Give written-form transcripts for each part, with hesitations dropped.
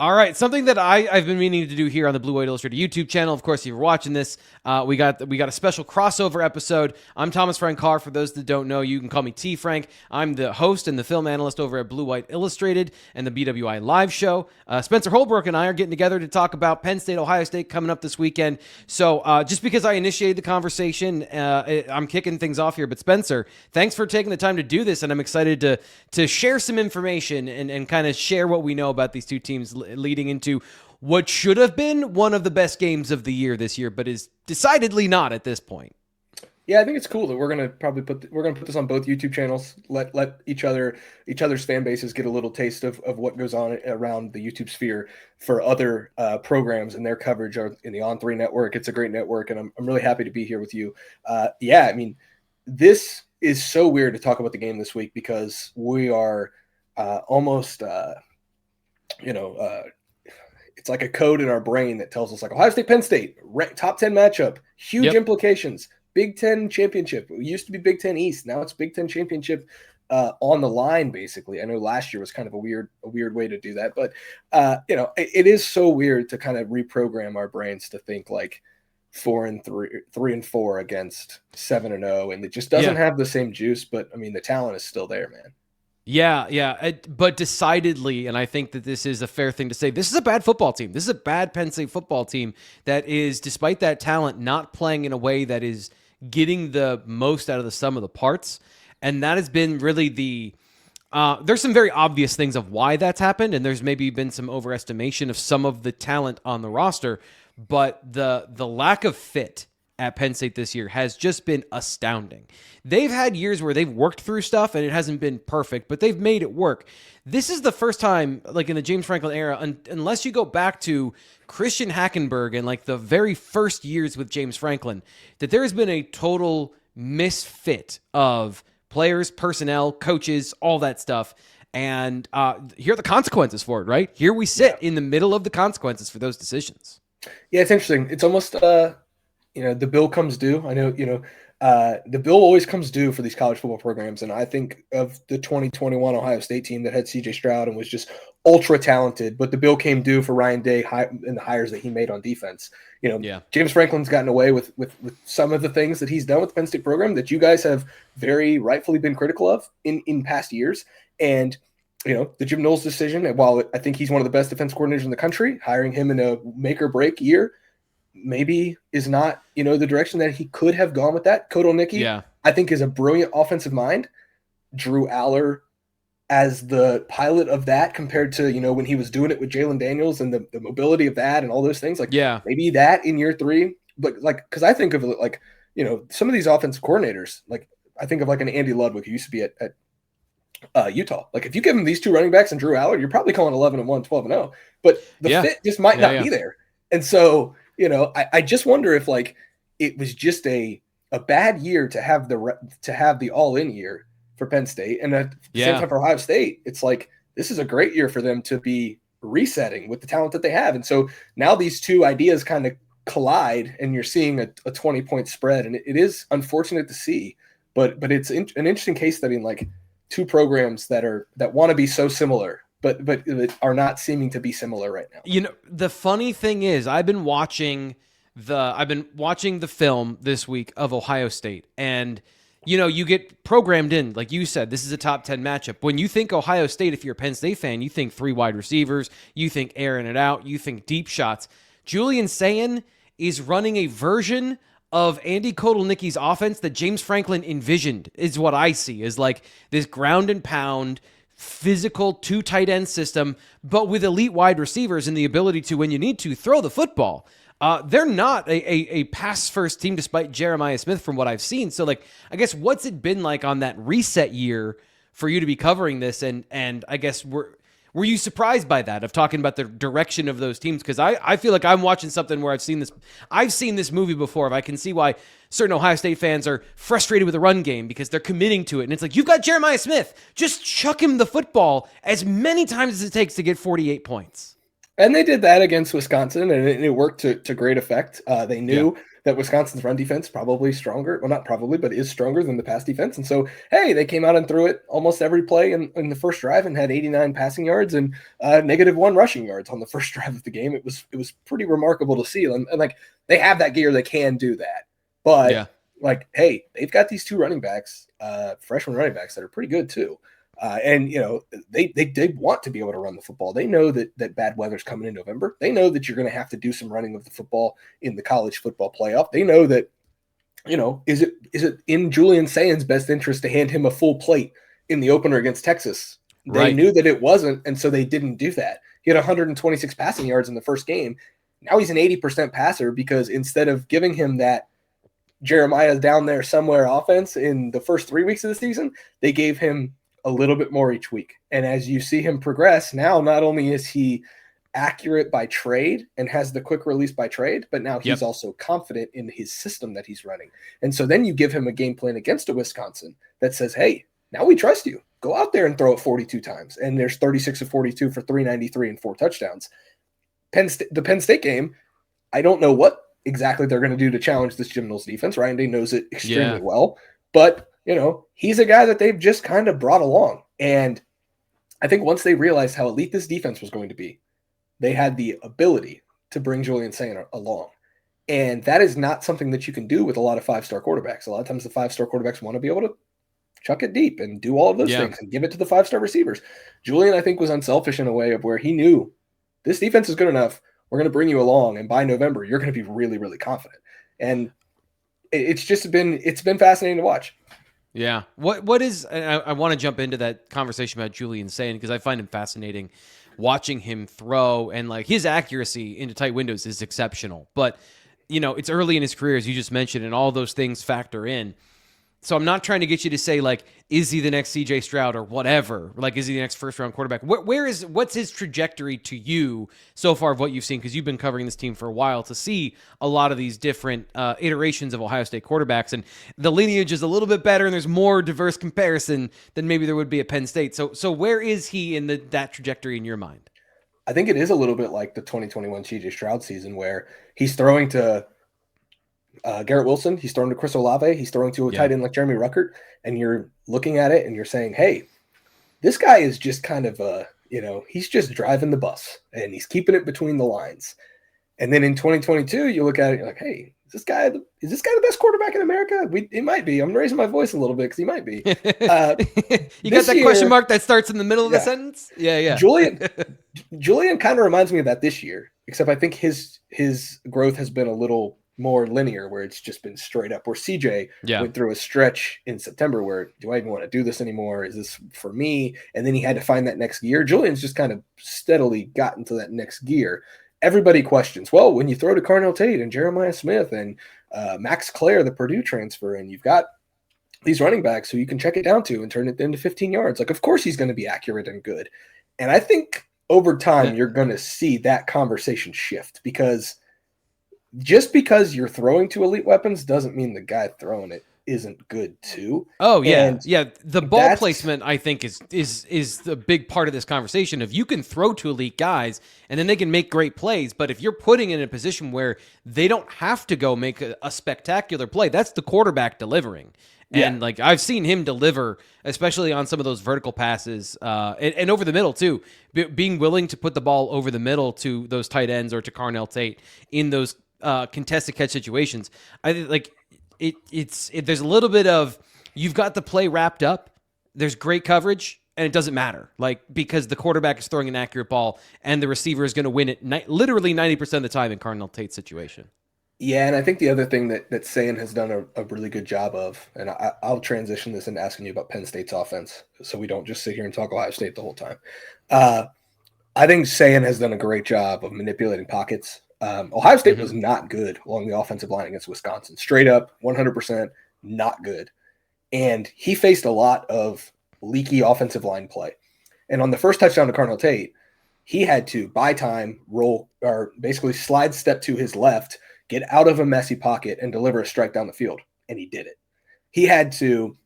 All right, something that I've been meaning to do here on the Blue White Illustrated YouTube channel. Of course, if you're watching this, we got a special crossover episode. I'm Thomas Frank Carr. For those that don't know, you can call me T Frank. I'm the host and the film analyst over at Blue White Illustrated and the BWI Live Show. Spencer Holbrook and I are getting together to talk about Penn State, Ohio State coming up this weekend. So just because I initiated the conversation, I'm kicking things off here. But Spencer, thanks for taking the time to do this, and I'm excited to share some information and kind of share what we know about these two teams leading into what should have been one of the best games of the year this year, but is decidedly not at this point. Yeah, I think it's cool that we're gonna put this on both YouTube channels. Let each other's fan bases get a little taste of what goes on around the YouTube sphere for other programs and their coverage in the On3 network. It's a great network, and I'm really happy to be here with you. Yeah, I mean, this is so weird to talk about the game this week because we are almost it's like a code in our brain that tells us like Ohio State, Penn State, top 10 matchup, huge implications, Big Ten championship. It used to be Big Ten East. Now it's Big Ten championship on the line, basically. I know last year was kind of a weird way to do that, but it is so weird to kind of reprogram our brains to think like 4-3 against 7-0, and it just doesn't have the same juice. But I mean, the talent is still there, man. Yeah, but decidedly, and I think that this is a fair thing to say, this is a bad football team. This is a bad Penn State football team that is, despite that talent, not playing in a way that is getting the most out of the sum of the parts. And that has been really there's some very obvious things of why that's happened, and there's maybe been some overestimation of some of the talent on the roster, but the lack of fit at Penn State this year has just been astounding. They've had years where they've worked through stuff and it hasn't been perfect, but they've made it work. This is the first time, like in the James Franklin era, unless you go back to Christian Hackenberg and like the very first years with James Franklin, that there has been a total misfit of players, personnel, coaches, all that stuff. And here are the consequences for it, right? Here we sit in the middle of the consequences for those decisions. Yeah, it's interesting. It's almost the bill comes due. I know, the bill always comes due for these college football programs. And I think of the 2021 Ohio State team that had CJ Stroud and was just ultra talented, but the bill came due for Ryan Day and the hires that he made on defense. James Franklin's gotten away with some of the things that he's done with the Penn State program that you guys have very rightfully been critical of in past years. And, the Jim Knowles decision, and while I think he's one of the best defense coordinators in the country, hiring him in a make or break year, maybe is not, the direction that he could have gone with that. Kodolnicki, I think, is a brilliant offensive mind. Drew Aller as the pilot of that compared to, when he was doing it with Jalen Daniels and the mobility of that and all those things. Maybe that in year 3, but because I think of it like, some of these offensive coordinators, like I think of like an Andy Ludwig who used to be at Utah. Like if you give him these two running backs and Drew Aller, you're probably calling 11-1, 12-0, but the fit just might not be there. And so, I just wonder if like it was just a bad year to have the all-in year for Penn State, and at the same time for Ohio State, it's like this is a great year for them to be resetting with the talent that they have. And so now these two ideas kind of collide, and you're seeing a 20-point spread, and it is unfortunate to see, but it's an interesting case study in like two programs that want to be so similar. But are not seeming to be similar right now. The funny thing is, I've been watching the film this week of Ohio State, and you get programmed in, like you said, this is a top 10 matchup. When you think Ohio State, if you're a Penn State fan, you think 3 wide receivers, you think airing it out, you think deep shots. Julian Sayin is running a version of Andy Kodolnicki's offense that James Franklin envisioned, is what I see, is like this ground and pound, physical 2 tight end system, but with elite wide receivers and the ability to, when you need to, throw the football. They're not a pass first team despite Jeremiah Smith from what I've seen. So like, I guess what's it been like on that reset year for you to be covering this? And I guess were you surprised by that, of talking about the direction of those teams? Because I feel like I'm watching something where I've seen this movie before. If I can see why certain Ohio State fans are frustrated with the run game because they're committing to it. And it's like, you've got Jeremiah Smith. Just chuck him the football as many times as it takes to get 48 points. And they did that against Wisconsin, and it worked to great effect. They knew that Wisconsin's run defense probably stronger. Well, not probably, but is stronger than the pass defense. And so, hey, they came out and threw it almost every play in the first drive and had 89 passing yards and -1 rushing yards on the first drive of the game. It was pretty remarkable to see. And like, they have that gear, they can do that. But Yeah. like, hey, they've got these two running backs, freshman running backs that are pretty good too. And you know, they want to be able to run the football. They know that bad weather's coming in November. They know that you're going to have to do some running of the football in the college football playoff. They know that, you know, is it in Julian Sayin's best interest to hand him a full plate in the opener against Texas? They knew that it wasn't, and so they didn't do that. He had 126 passing yards in the first game. Now he's an 80% passer because instead of giving him that Jeremiah's down there somewhere offense in the first 3 weeks of the season, they gave him a little bit more each week. And as you see him progress, now not only is he accurate by trade and has the quick release by trade, but now he's also confident in his system that he's running. And so then you give him a game plan against a Wisconsin that says, hey, now we trust you. Go out there and throw it 42 times. And there's 36 of 42 for 393 and 4 touchdowns. The Penn State game, I don't know what exactly they're going to do to challenge this Jim Knowles defense. Ryan Day knows it extremely well, but you know, he's a guy that they've just kind of brought along. And I think once they realized how elite this defense was going to be, they had the ability to bring Julian Sayin along. And that is not something that you can do with a lot of 5-star quarterbacks. A lot of times the 5-star quarterbacks want to be able to chuck it deep and do all of those things and give it to the 5-star receivers. Julian, I think, was unselfish in a way of where he knew this defense is good enough. We're going to bring you along. And by November, you're going to be really, really confident. And it's been fascinating to watch. Yeah. What is, I want to jump into that conversation about Julian Sayin because I find him fascinating watching him throw, and like his accuracy into tight windows is exceptional. But, you know, it's early in his career, as you just mentioned, and all those things factor in. So I'm not trying to get you to say, like, is he the next CJ Stroud or whatever? Like, is he the next first-round quarterback? What's his trajectory to you so far of what you've seen? Because you've been covering this team for a while to see a lot of these different iterations of Ohio State quarterbacks. And the lineage is a little bit better, and there's more diverse comparison than maybe there would be at Penn State. So where is he in that trajectory in your mind? I think it is a little bit like the 2021 CJ Stroud season where he's throwing to Garrett Wilson, he's throwing to Chris Olave, he's throwing to a tight end like Jeremy Ruckert, and you're looking at it and you're saying, hey, this guy is just kind of he's just driving the bus and he's keeping it between the lines. And then in 2022, you look at it, you're like, hey, is this guy the best quarterback in America? It might be. I'm raising my voice a little bit because he might be. You got that question mark that starts in the middle of the sentence? Yeah. Julian kind of reminds me of that this year, except I think his growth has been a little more linear where it's just been straight up, where CJ went through a stretch in September where, do I even want to do this anymore? Is this for me? And then he had to find that next gear. Julian's just kind of steadily got into that next gear. Everybody questions, well, when you throw to Carnell Tate and Jeremiah Smith and Max Clare, the Purdue transfer, and you've got these running backs who you can check it down to and turn it into 15 yards. Like, of course he's going to be accurate and good. And I think over time, you're going to see that conversation shift, because just because you're throwing to elite weapons doesn't mean the guy throwing it isn't good too. Oh yeah. The ball placement, I think, is the big part of this conversation. If you can throw to elite guys and then they can make great plays, but if you're putting in a position where they don't have to go make a spectacular play, that's the quarterback delivering. And like I've seen him deliver, especially on some of those vertical passes and over the middle too, being willing to put the ball over the middle to those tight ends or to Carnell Tate in those contested catch situations. I think like there's a little bit of, you've got the play wrapped up, there's great coverage, and it doesn't matter, like, because the quarterback is throwing an accurate ball and the receiver is going to win it literally 90% of the time in Carnell Tate's situation. Yeah, and I think the other thing that Sayin has done a really good job of, and I'll transition this into asking you about Penn State's offense so we don't just sit here and talk Ohio State the whole time. I think Sayin has done a great job of manipulating pockets. Ohio State was not good along the offensive line against Wisconsin. Straight up, 100% not good. And he faced a lot of leaky offensive line play. And on the first touchdown to Carnell Tate, he had to buy time, roll, or basically slide step to his left, get out of a messy pocket, and deliver a strike down the field. And he did it. He had to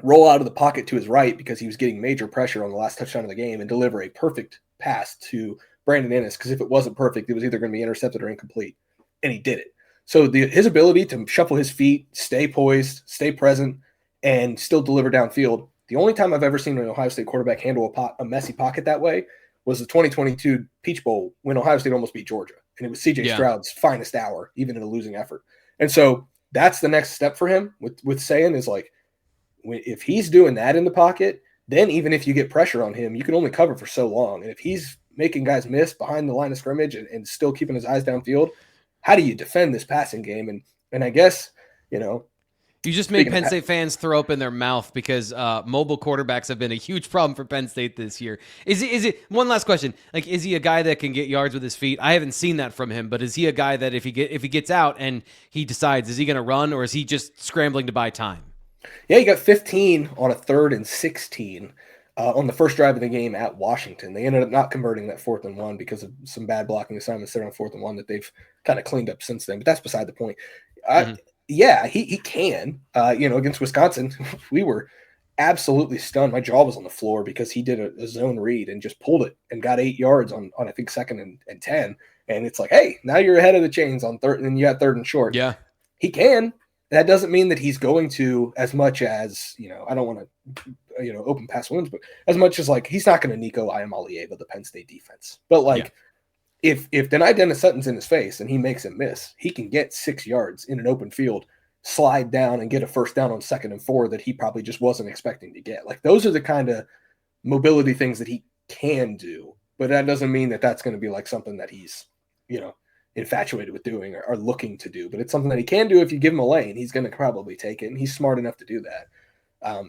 roll out of the pocket to his right because he was getting major pressure on the last touchdown of the game and deliver a perfect pass to Brandon Ennis, because if it wasn't perfect, it was either going to be intercepted or incomplete. And he did it. So his ability to shuffle his feet, stay poised, stay present, and still deliver downfield. The only time I've ever seen an Ohio State quarterback handle a messy pocket that way was the 2022 Peach Bowl when Ohio State almost beat Georgia. And it was C.J. Stroud's finest hour, even in a losing effort. And so that's the next step for him with Sayin is like, if he's doing that in the pocket, then even if you get pressure on him, you can only cover for so long. And if he's making guys miss behind the line of scrimmage and still keeping his eyes downfield, how do you defend this passing game? And I guess, you just made Penn State fans throw up in their mouth because mobile quarterbacks have been a huge problem for Penn State this year. Is it one last question? Like, is he a guy that can get yards with his feet? I haven't seen that from him, but is he a guy that if he gets out and he decides, is he going to run or is he just scrambling to buy time? Yeah, he got 15 on a 3rd and 16 on the first drive of the game at Washington. They ended up not converting that 4th and 1 because of some bad blocking assignments there on 4th and 1 that they've kind of cleaned up since then. But that's beside the point. Yeah, he can. Against Wisconsin, we were absolutely stunned. My jaw was on the floor because he did a zone read and just pulled it and got 8 yards on I think 2nd and 10. And it's like, hey, now you're ahead of the chains on 3rd, and you got 3rd and short. Yeah, he can. That doesn't mean that he's going to as much as, I don't want to, open pass wins, but as much as like, he's not going to Nico Iamaleava the Penn State defense. But like, if Denai Dennis Sutton's in his face and he makes him miss, he can get 6 yards in an open field, slide down and get a first down on 2nd and 4 that he probably just wasn't expecting to get. Like, those are the kind of mobility things that he can do, but that doesn't mean that that's going to be like something that he's, infatuated with doing or looking to do, but it's something that he can do. If you give him a lane, he's going to probably take it, and he's smart enough to do that.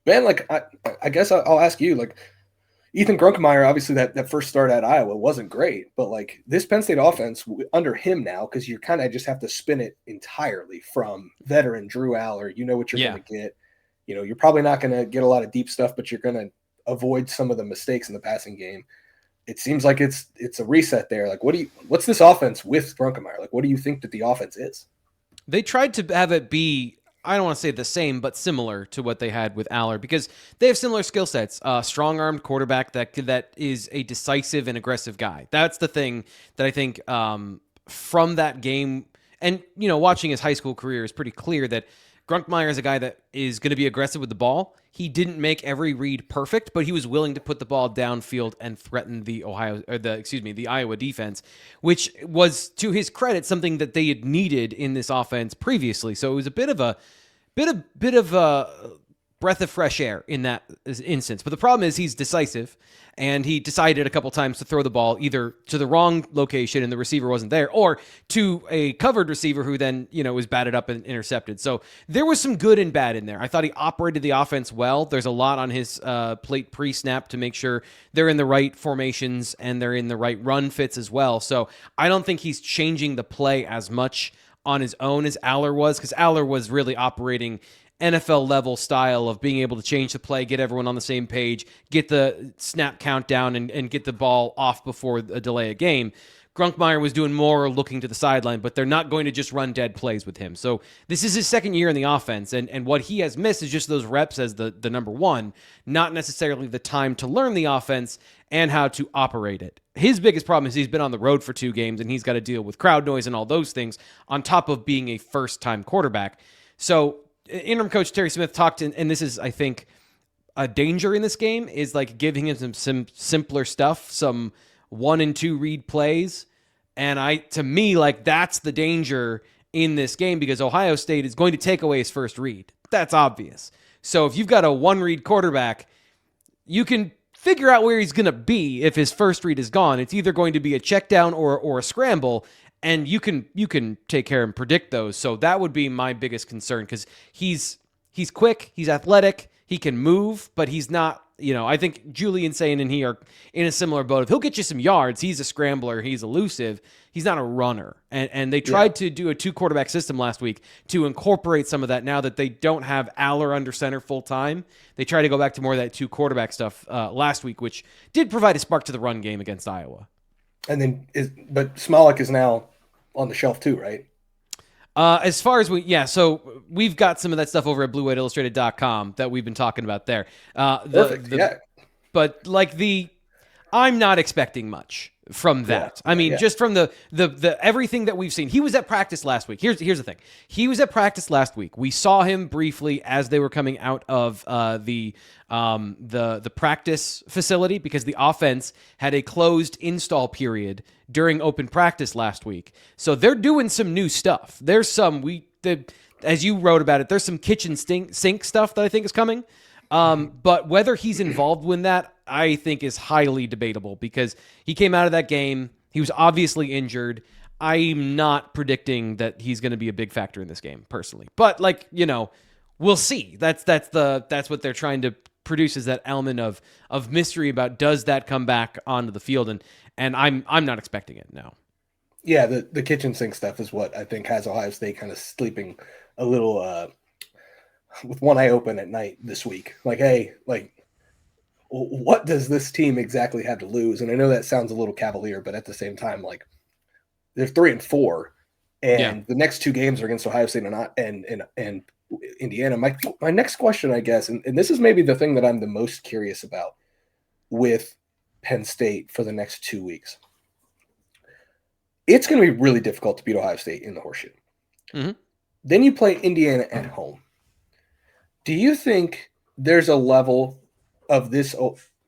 Man, like, I guess I'll ask you, like, Ethan Grunkemeyer, obviously that first start at Iowa wasn't great, but like this Penn State offense under him now, because you kind of just have to spin it entirely from veteran Drew Aller. You know what you're going to get. You're probably not going to get a lot of deep stuff, but you're going to avoid some of the mistakes in the passing game. It seems like it's a reset there. Like, what's this offense with Grunkemeyer? Like, what do you think that the offense is? They tried to have it be, I don't want to say the same, but similar to what they had with Aller because they have similar skill sets. Strong-armed quarterback that is a decisive and aggressive guy. That's the thing that I think from that game, and watching his high school career is pretty clear that Grunkemeyer is a guy that is going to be aggressive with the ball. He didn't make every read perfect, but he was willing to put the ball downfield and threaten the Iowa defense, which was, to his credit, something that they had needed in this offense previously. So it was a bit of a breath of fresh air in that instance. But the problem is he's decisive, and he decided a couple times to throw the ball either to the wrong location and the receiver wasn't there, or to a covered receiver who then, was batted up and intercepted. So there was some good and bad in there. I thought he operated the offense well. There's a lot on his plate pre-snap to make sure they're in the right formations and they're in the right run fits as well. So I don't think he's changing the play as much on his own as Aller was, because Aller was really operating NFL level style of being able to change the play, get everyone on the same page, get the snap countdown, and get the ball off before a delay a game. Grunkemeyer was doing more looking to the sideline, but they're not going to just run dead plays with him. So this is his second year in the offense, and what he has missed is just those reps as the number one, not necessarily the time to learn the offense and how to operate it. His biggest problem is he's been on the road for 2 games, and he's got to deal with crowd noise and all those things on top of being a first-time quarterback. So interim coach Terry Smith talked, and this is, I think, a danger in this game, is like giving him some simpler stuff, some 1 and 2 read plays. And to me, like, that's the danger in this game, because Ohio State is going to take away his first read. That's obvious. So if you've got a 1-read quarterback, you can figure out where he's going to be if his first read is gone. It's either going to be a check down or a scramble, and you can take care and predict those. So that would be my biggest concern, because he's quick, he's athletic, he can move, but he's not, I think Julian Sayin and he are in a similar boat. If he'll get you some yards, he's a scrambler, he's elusive, he's not a runner. And they tried to do a 2-quarterback system last week to incorporate some of that now that they don't have Aller under center full time. They try to go back to more of that 2-quarterback stuff last week, which did provide a spark to the run game against Iowa. And then, but Smolik is now on the shelf too, right? As far as so we've got some of that stuff over at bluewhiteillustrated.com that we've been talking about there. Perfect. Yeah. But like I'm not expecting much from that. I mean, just from the everything that we've seen. He was at practice last week. Here's the thing. He was at practice last week. We saw him briefly as they were coming out of the practice facility because the offense had a closed install period during open practice last week. So they're doing some new stuff. There's some as you wrote about it, there's some kitchen sink stuff that I think is coming. But whether he's involved in that, I think is highly debatable because he came out of that game. He was obviously injured. I'm not predicting that he's going to be a big factor in this game personally, but we'll see. That's what they're trying to produce, is that element of mystery about does that come back onto the field. And I'm not expecting it. No. Yeah. The kitchen sink stuff is what I think has Ohio State kind of sleeping a little, with one eye open at night this week. What does this team exactly have to lose? And I know that sounds a little cavalier, but at the same time, they're 3-4, and the next 2 games are against Ohio State and Indiana. My next question, I guess, and this is maybe the thing that I'm the most curious about with Penn State for the next 2 weeks. It's going to be really difficult to beat Ohio State in the Horseshoe. Mm-hmm. Then you play Indiana at home. Do you think there's a level of this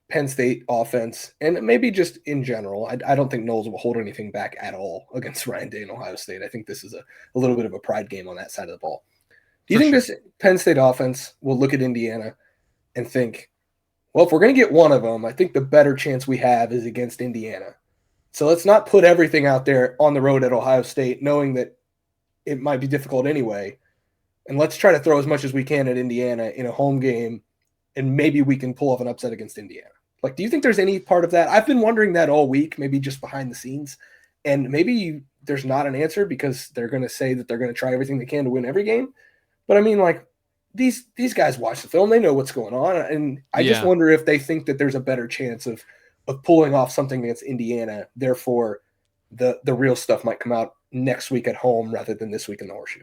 Penn State offense, and maybe just in general, I don't think Knowles will hold anything back at all against Ryan Day and Ohio State. I think this is a little bit of a pride game on that side of the ball. Do you think this Penn State offense will look at Indiana and think, well, if we're going to get one of them, I think the better chance we have is against Indiana. So let's not put everything out there on the road at Ohio State, knowing that it might be difficult anyway. And let's try to throw as much as we can at Indiana in a home game, and maybe we can pull off an upset against Indiana. Do you think there's any part of that? I've been wondering that all week, maybe just behind the scenes. And maybe there's not an answer because they're going to say that they're going to try everything they can to win every game. But I mean, these guys watch the film, they know what's going on. And I just wonder if they think that there's a better chance of pulling off something against Indiana. Therefore, the real stuff might come out next week at home rather than this week in the Horseshoe.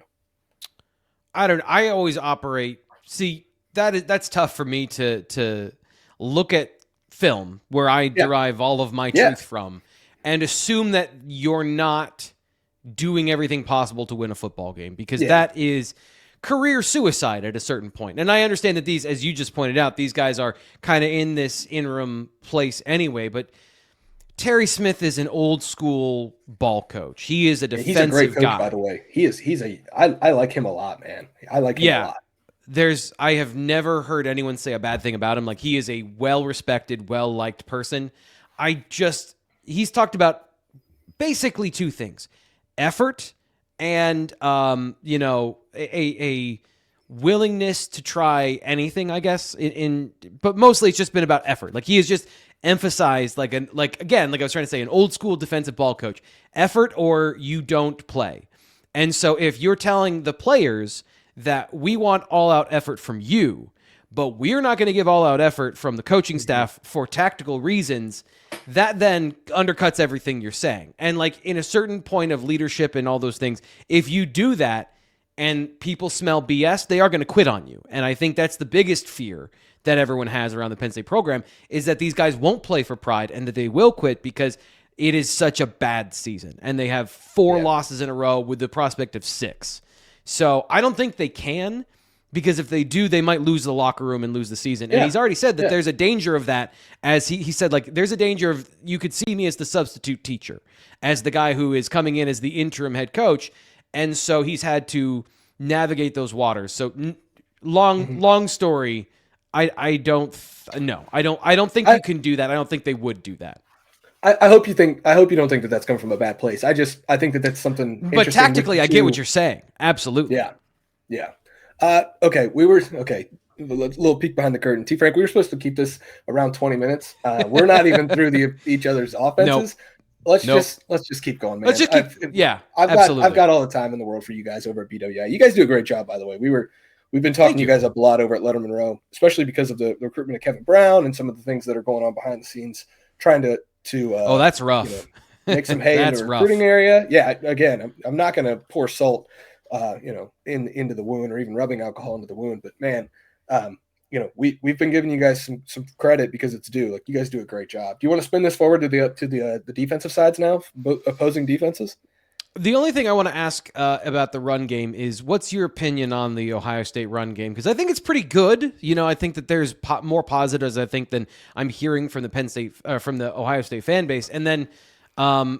I always operate. See, that's tough for me to look at film where I derive all of my truth from and assume that you're not doing everything possible to win a football game, because that is career suicide at a certain point. And I understand that these, as you just pointed out, these guys are kind of in this interim place anyway, but Terry Smith is an old school ball coach. He is a defensive guy. He's a great coach, by the way. I like him a lot, man. I like him a lot. I have never heard anyone say a bad thing about him. He is a well-respected, well-liked person. He's talked about basically 2 things: effort and, a willingness to try anything, I guess, but mostly it's just been about effort. He has just emphasized, again, like I was trying to say, an old school defensive ball coach, effort or you don't play. And so if you're telling the players that we want all-out effort from you, but we're not going to give all-out effort from the coaching staff for tactical reasons, that then undercuts everything you're saying. And in a certain point of leadership and all those things, if you do that and people smell BS, they are going to quit on you. And I think that's the biggest fear that everyone has around the Penn State program, is that these guys won't play for pride and that they will quit because it is such a bad season. And they have 4 losses in a row with the prospect of 6. So I don't think they can, because if they do, they might lose the locker room and lose the season. And he's already said that there's a danger of that. As he said, there's a danger of, you could see me as the substitute teacher, as the guy who is coming in as the interim head coach. And so he's had to navigate those waters. So long story. I don't think you can do that. I don't think they would do that. I hope you don't think that that's come from a bad place. I think that that's something. But tactically, I get what you're saying. Absolutely. Yeah. Okay. A little peek behind the curtain. T. Frank, we were supposed to keep this around 20 minutes. We're not even through each other's offenses. Let's just keep going, man. Let's just keep. I've got all the time in the world for you guys over at BWI. You guys do a great job, by the way. We've been talking to you guys up a lot over at Letterman Row, especially because of the recruitment of Kevin Brown and some of the things that are going on behind the scenes, trying to that's rough. Make some hay in the recruiting area. Yeah, again, I'm not going to pour salt, into the wound, or even rubbing alcohol into the wound. But man, we've been giving you guys some credit because it's due. Like, you guys do a great job. Do you want to spin this forward to the defensive sides now, opposing defenses? The only thing I want to ask about the run game is, what's your opinion on the Ohio State run game? Because I think it's pretty good. I think that there's more positives, I think, than I'm hearing from the from the Ohio State fan base. And then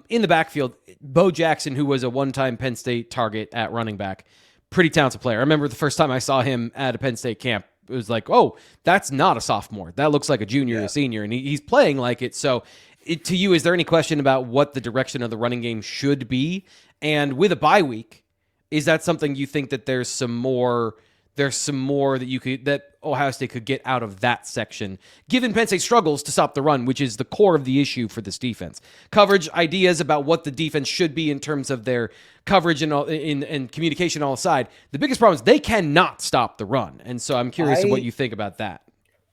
in the backfield, Bo Jackson, who was a one-time Penn State target at running back, pretty talented player. I remember the first time I saw him at a Penn State camp, it was like, oh, that's not a sophomore. That looks like a junior or a senior, and he's playing like it. So to you, is there any question about what the direction of the running game should be? And with a bye week, is that something you think that there's some more that Ohio State could get out of that section, given Penn State struggles to stop the run, which is the core of the issue for this defense? Coverage, ideas about what the defense should be in terms of their coverage and communication all aside, the biggest problem is they cannot stop the run. And so I'm curious what you think about that.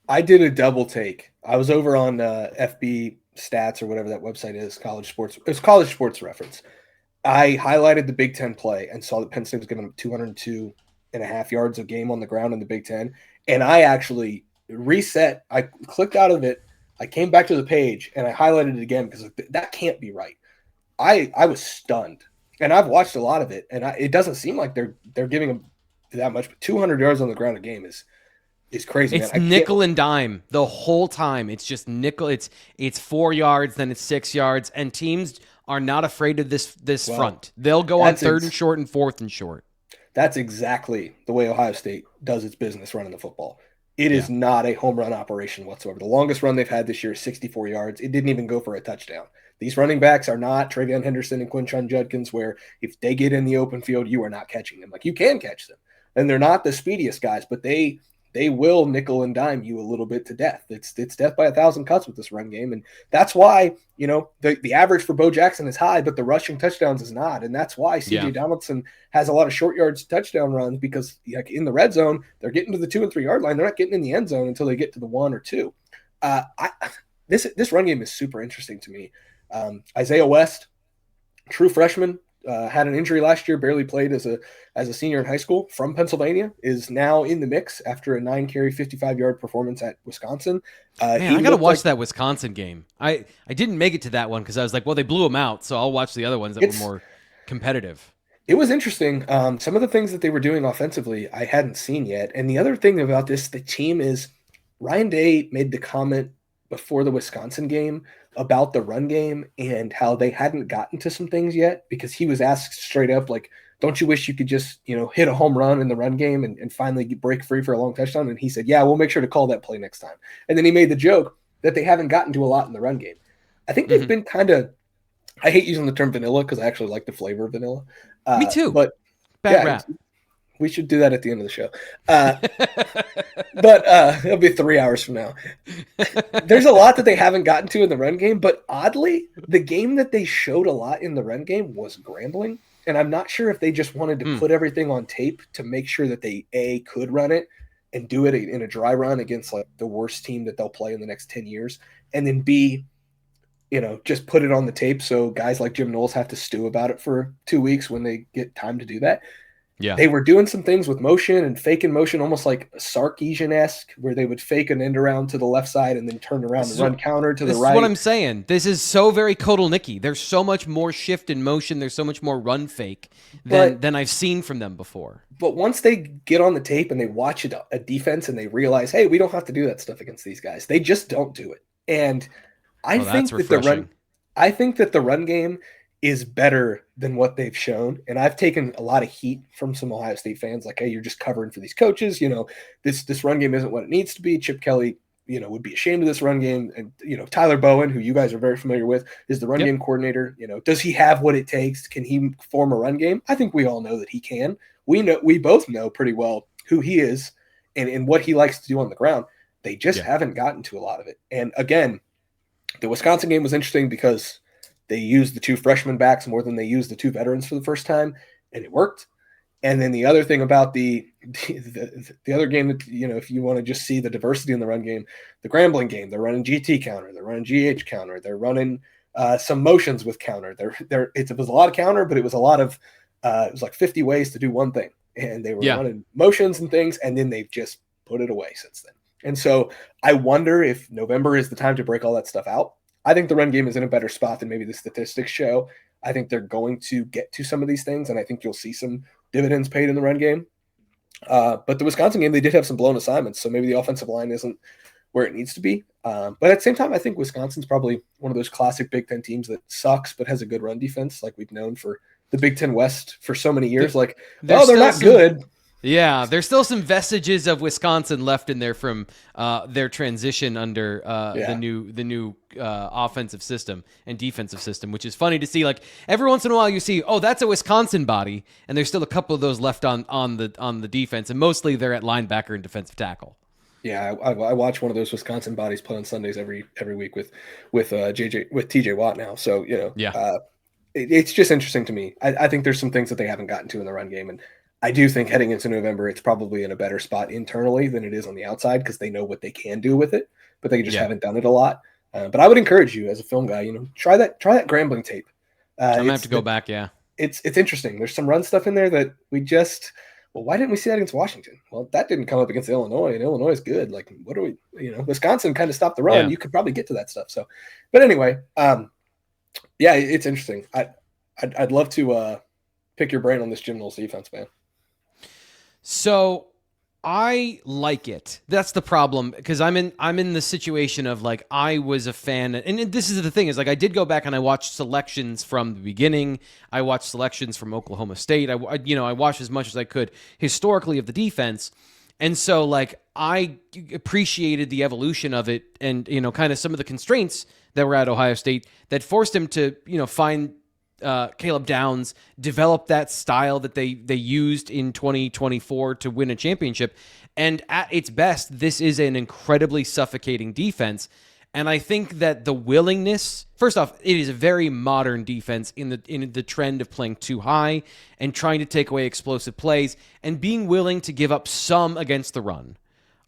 I did a double take. I was over on FB Stats or whatever that website is, College Sports. It was College Sports Reference. I highlighted the Big Ten play and saw that Penn State was giving them 202.5 yards a game on the ground in the Big Ten. And I actually reset. I clicked out of it. I came back to the page and I highlighted it again because that can't be right. I was stunned. And I've watched a lot of it, and it doesn't seem like they're giving them that much. But 200 yards on the ground a game is crazy. It's nickel and dime the whole time. It's just nickel. It's 4 yards, then it's 6 yards, and teams are not afraid of this front. They'll go on third and short and fourth and short. That's exactly the way Ohio State does its business running the football. It is not a home run operation whatsoever. The longest run they've had this year is 64 yards. It didn't even go for a touchdown. These running backs are not Travion Henderson and Quinshon Judkins, where if they get in the open field, you are not catching them. Like, you can catch them. And they're not the speediest guys, but they will nickel and dime you a little bit to death. It's death by 1,000 cuts with this run game. And that's why, the average for Bo Jackson is high, but the rushing touchdowns is not. And that's why CJ Donaldson has a lot of short yards touchdown runs, because like in the red zone, they're getting to the 2 and 3 yard line. They're not getting in the end zone until they get to the 1 or 2. This run game is super interesting to me. Isaiah West, true freshman, had an injury last year, barely played as a senior in high school, from Pennsylvania, is now in the mix after a 9-carry, 55-yard performance at Wisconsin. Man, I got to watch that Wisconsin game. I didn't make it to that one because I was like, well, they blew them out, so I'll watch the other ones that were more competitive. It was interesting. Some of the things that they were doing offensively, I hadn't seen yet. And the other thing about the team is Ryan Day made the comment before the Wisconsin game about the run game and how they hadn't gotten to some things yet, because he was asked straight up, like, don't you wish you could just, hit a home run in the run game and finally break free for a long touchdown? And he said, yeah, we'll make sure to call that play next time. And then he made the joke that they haven't gotten to a lot in the run game. I think they've been kind of, I hate using the term vanilla because I actually like the flavor of vanilla. Me too. But bad rap. We should do that at the end of the show. But it'll be 3 hours from now. There's a lot that they haven't gotten to in the run game, but oddly, the game that they showed a lot in the run game was Grambling. And I'm not sure if they just wanted to put everything on tape to make sure that they, A, could run it and do it in a dry run against like the worst team that they'll play in the next 10 years. And then B, just put it on the tape so guys like Jim Knowles have to stew about it for 2 weeks when they get time to do that. Yeah, they were doing some things with motion and faking motion, almost like Sarkisian-esque, where they would fake an end around to the left side and then turn around and run counter to the right. This is what I'm saying. This is so very Kotelnicki. There's so much more shift in motion. There's so much more run fake than I've seen from them before. But once they get on the tape and they watch a defense and they realize, hey, we don't have to do that stuff against these guys. They just don't do it. And I think that the run game is better than what they've shown. And I've taken a lot of heat from some Ohio State fans, like, hey, you're just covering for these coaches. This run game isn't what it needs to be. Chip Kelly, would be ashamed of this run game. And, Tyler Bowen, who you guys are very familiar with, is the run game coordinator. Does he have what it takes? Can he form a run game? I think we all know that he can. We both know pretty well who he is and what he likes to do on the ground. They just haven't gotten to a lot of it. And again, the Wisconsin game was interesting because they used the 2 freshman backs more than they used the 2 veterans for the first time, and it worked. And then the other thing about the other game that, if you want to just see the diversity in the run game, the Grambling game, they're running GT counter, they're running GH counter, they're running some motions with counter. It was a lot of counter, but it was a lot of it was like 50 ways to do one thing, and they were running motions and things, and then they've just put it away since then. And so I wonder if November is the time to break all that stuff out. I think the run game is in a better spot than maybe the statistics show. I think they're going to get to some of these things, and I think you'll see some dividends paid in the run game. But the Wisconsin game, they did have some blown assignments, so maybe the offensive line isn't where it needs to be. But at the same time, I think Wisconsin's probably one of those classic Big Ten teams that sucks but has a good run defense, like we've known for the Big Ten West for so many years. Like, they're not good. Yeah, there's still some vestiges of Wisconsin left in there from their transition under the new offensive system and defensive system, which is funny to see. Like, every once in a while, you see, oh, that's a Wisconsin body, and there's still a couple of those left on the defense, and mostly they're at linebacker and defensive tackle. Yeah, I watch one of those Wisconsin bodies play on Sundays every week with TJ Watt now. So it's just interesting to me. I think there's some things that they haven't gotten to in the run game, and I do think heading into November, it's probably in a better spot internally than it is on the outside because they know what they can do with it, but they just haven't done it a lot. But I would encourage you as a film guy, try that Grambling tape. I'm gonna have to go back. Yeah, it's interesting. There's some run stuff in there that why didn't we see that against Washington? Well, that didn't come up against Illinois, and Illinois is good. Like, what are we? Wisconsin kind of stopped the run. Yeah. You could probably get to that stuff. So, but anyway, it's interesting. I'd love to pick your brain on this Jim Knowles defense, man. So I like it. That's the problem, because I'm in the situation of, like, I was a fan, and this is the thing, is like I did go back and I watched selections from the beginning. I watched selections from Oklahoma State. I watched as much as I could historically of the defense, and so, like, I appreciated the evolution of it, and kind of some of the constraints that were at Ohio State that forced him to find Caleb Downs, develop that style that they used in 2024 to win a championship. And at its best, this is an incredibly suffocating defense. And I think that the willingness, first off, it is a very modern defense in the trend of playing too high and trying to take away explosive plays and being willing to give up some against the run.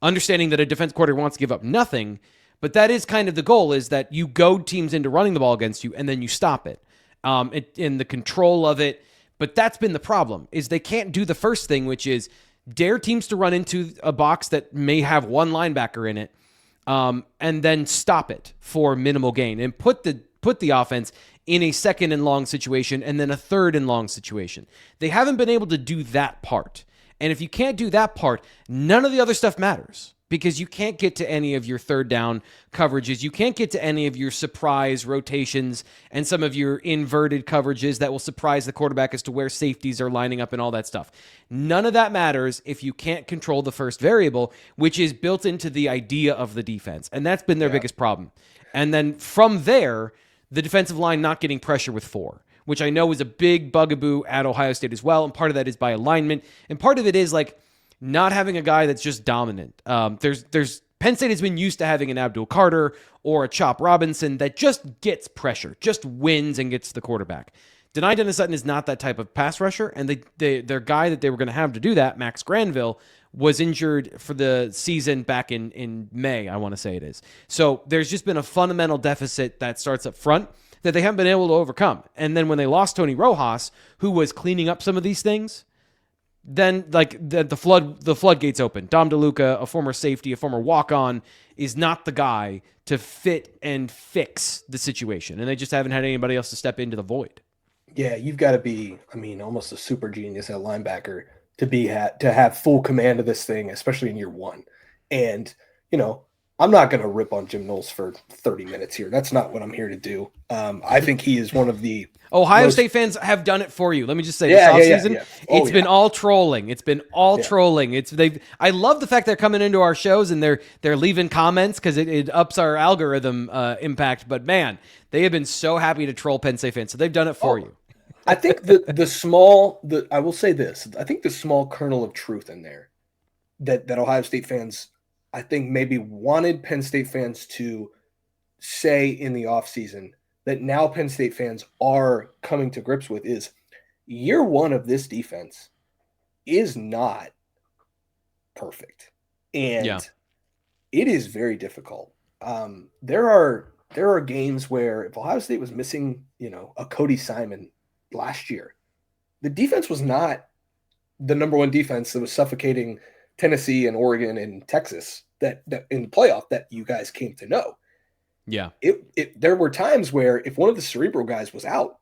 Understanding that a defense coordinator wants to give up nothing, but that is kind of the goal, is that you goad teams into running the ball against you and then you stop it. In the control of it. But that's been the problem, is they can't do the first thing, which is dare teams to run into a box that may have one linebacker in it, and then stop it for minimal gain and put the offense in a second and long situation and then a third and long situation. They haven't been able to do that part. And if you can't do that part, none of the other stuff matters, because you can't get to any of your third down coverages. You can't get to any of your surprise rotations and some of your inverted coverages that will surprise the quarterback as to where safeties are lining up and all that stuff. None of that matters if you can't control the first variable, which is built into the idea of the defense. And that's been their biggest problem. And then from there, the defensive line not getting pressure with 4, which I know is a big bugaboo at Ohio State as well. And part of that is by alignment. And part of it is, like, not having a guy that's just dominant. There's Penn State has been used to having an Abdul Carter or a Chop Robinson that just gets pressure, just wins and gets the quarterback. Denai Dennis-Sutton is not that type of pass rusher, and their guy that they were going to have to do that, Max Granville, was injured for the season back in May, I want to say it is. So there's just been a fundamental deficit that starts up front that they haven't been able to overcome. And then when they lost Tony Rojas, who was cleaning up some of these things, then, like, the floodgates open. Dom DeLuca, a former safety, a former walk-on, is not the guy to fit and fix the situation, and they just haven't had anybody else to step into the void. Yeah, you've got to be, almost a super genius at linebacker to have full command of this thing, especially in year one. And I'm not going to rip on Jim Knowles for 30 minutes here. That's not what I'm here to do. I think he is one of the Ohio State fans have done it for you. Let me just say, this offseason, it's been all trolling. It's been all trolling. I love the fact they're coming into our shows and they're leaving comments because it ups our algorithm impact. But man, they have been so happy to troll Penn State fans, so they've done it for you. I think I will say this. I think the small kernel of truth in there that Ohio State fans, I think, maybe wanted Penn State fans to say in the offseason that now Penn State fans are coming to grips with is year one of this defense is not perfect. And it is very difficult. There are games where if Ohio State was missing, a Cody Simon last year, the defense was not the number one defense that was suffocating Tennessee and Oregon and Texas that in the playoff that you guys came to know. Yeah. There were times where if one of the cerebral guys was out,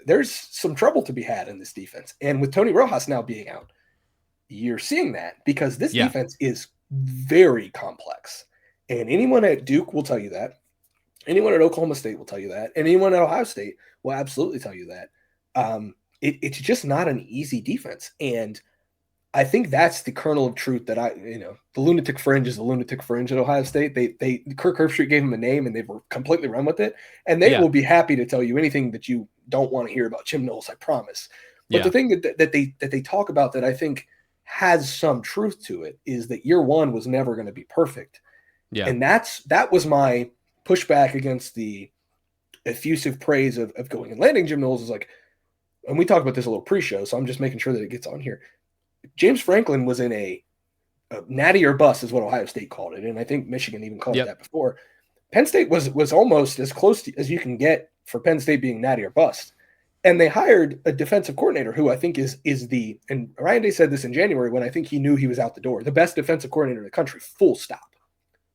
there's some trouble to be had in this defense. And with Tony Rojas now being out, you're seeing that because this defense is very complex. And anyone at Duke will tell you that. Anyone at Oklahoma State will tell you that. And anyone at Ohio State will absolutely tell you that. It's just not an easy defense. And I think that's the kernel of truth that the lunatic fringe is the lunatic fringe at Ohio State. Kirk Herbstreit gave him a name and they've completely run with it. And they will be happy to tell you anything that you don't want to hear about Jim Knowles, I promise. But the thing that they talk about that I think has some truth to it is that year one was never going to be perfect. Yeah. And that was my pushback against the effusive praise of going and landing Jim Knowles is like, and we talked about this a little pre-show, so I'm just making sure that it gets on here. James Franklin was in a natty or bust is what Ohio State called it. And I think Michigan even called it that before. Penn State was almost as close as you can get for Penn State being natty or bust. And they hired a defensive coordinator who I think is and Ryan Day said this in January when I think he knew he was out the door, the best defensive coordinator in the country, full stop.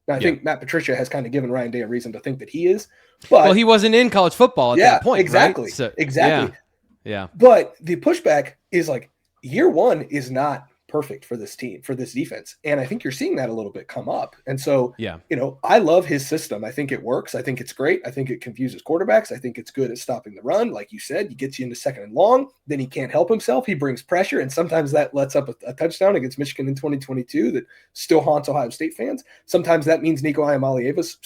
Now, I think Matt Patricia has kind of given Ryan Day a reason to think that he is. But he wasn't in college football at that point, exactly. Right? So, exactly. Yeah. But the pushback is like year one is not perfect for this team, for this defense. And I think you're seeing that a little bit come up. And so, I love his system. I think it works. I think it's great. I think it confuses quarterbacks. I think it's good at stopping the run. Like you said, he gets you into second and long, then he can't help himself. He brings pressure. And sometimes that lets up a touchdown against Michigan in 2022 that still haunts Ohio State fans. Sometimes that means Nico Iamaleava's,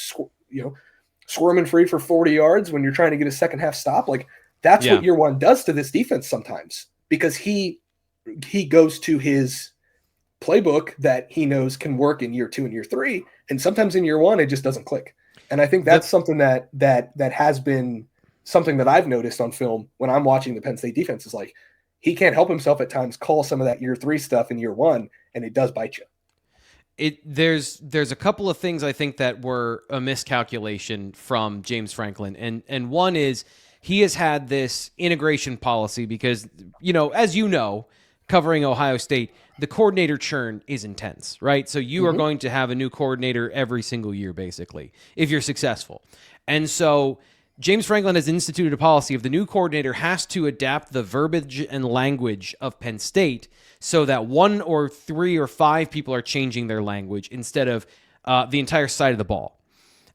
squirming free for 40 yards when you're trying to get a second half stop. Like that's what year one does to this defense sometimes, because he goes to his playbook that he knows can work in year two and year three. And sometimes in year one, it just doesn't click. And I think that's something that has been something that I've noticed on film when I'm watching the Penn State defense is like, he can't help himself at times call some of that year three stuff in year one, and it does bite you. There's a couple of things I think that were a miscalculation from James Franklin. And one is he has had this integration policy because, as covering Ohio State, the coordinator churn is intense, right? So you are going to have a new coordinator every single year, basically, if you're successful. And so James Franklin has instituted a policy of the new coordinator has to adapt the verbiage and language of Penn State so that 1 or 3 or 5 people are changing their language instead of the entire side of the ball.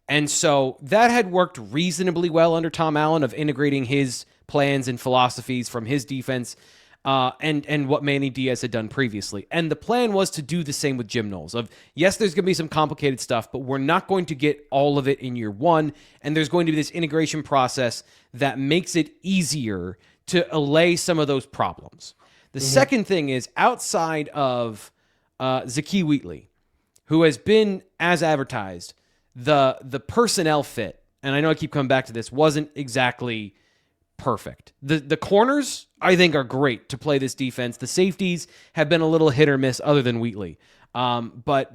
And so that had worked reasonably well under Tom Allen of integrating his plans and philosophies from his defense and what Manny Diaz had done previously. And the plan was to do the same with Jim Knowles. Yes, there's going to be some complicated stuff, but we're not going to get all of it in year one. And there's going to be this integration process that makes it easier to allay some of those problems. The second thing is outside of Zakee Wheatley, who has been, as advertised, the personnel fit, and I know I keep coming back to this, wasn't exactly perfect. The corners, I think, are great to play this defense. The safeties have been a little hit or miss other than Wheatley. But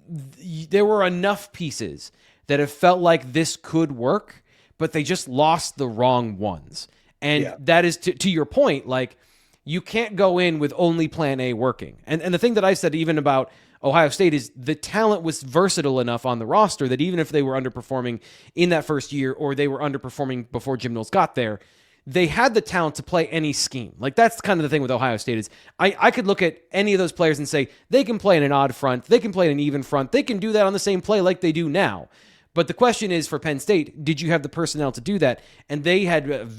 there were enough pieces that have felt like this could work, but they just lost the wrong ones. And that is, to your point, like, you can't go in with only plan A working. And the thing that I said even about Ohio State is the talent was versatile enough on the roster that even if they were underperforming in that first year or they were underperforming before Jim Knowles got there, they had the talent to play any scheme. Like, that's kind of the thing with Ohio State is I could look at any of those players and say they can play in an odd front, they can play in an even front, they can do that on the same play like they do now. But the question is for Penn State, did you have the personnel to do that? And they had,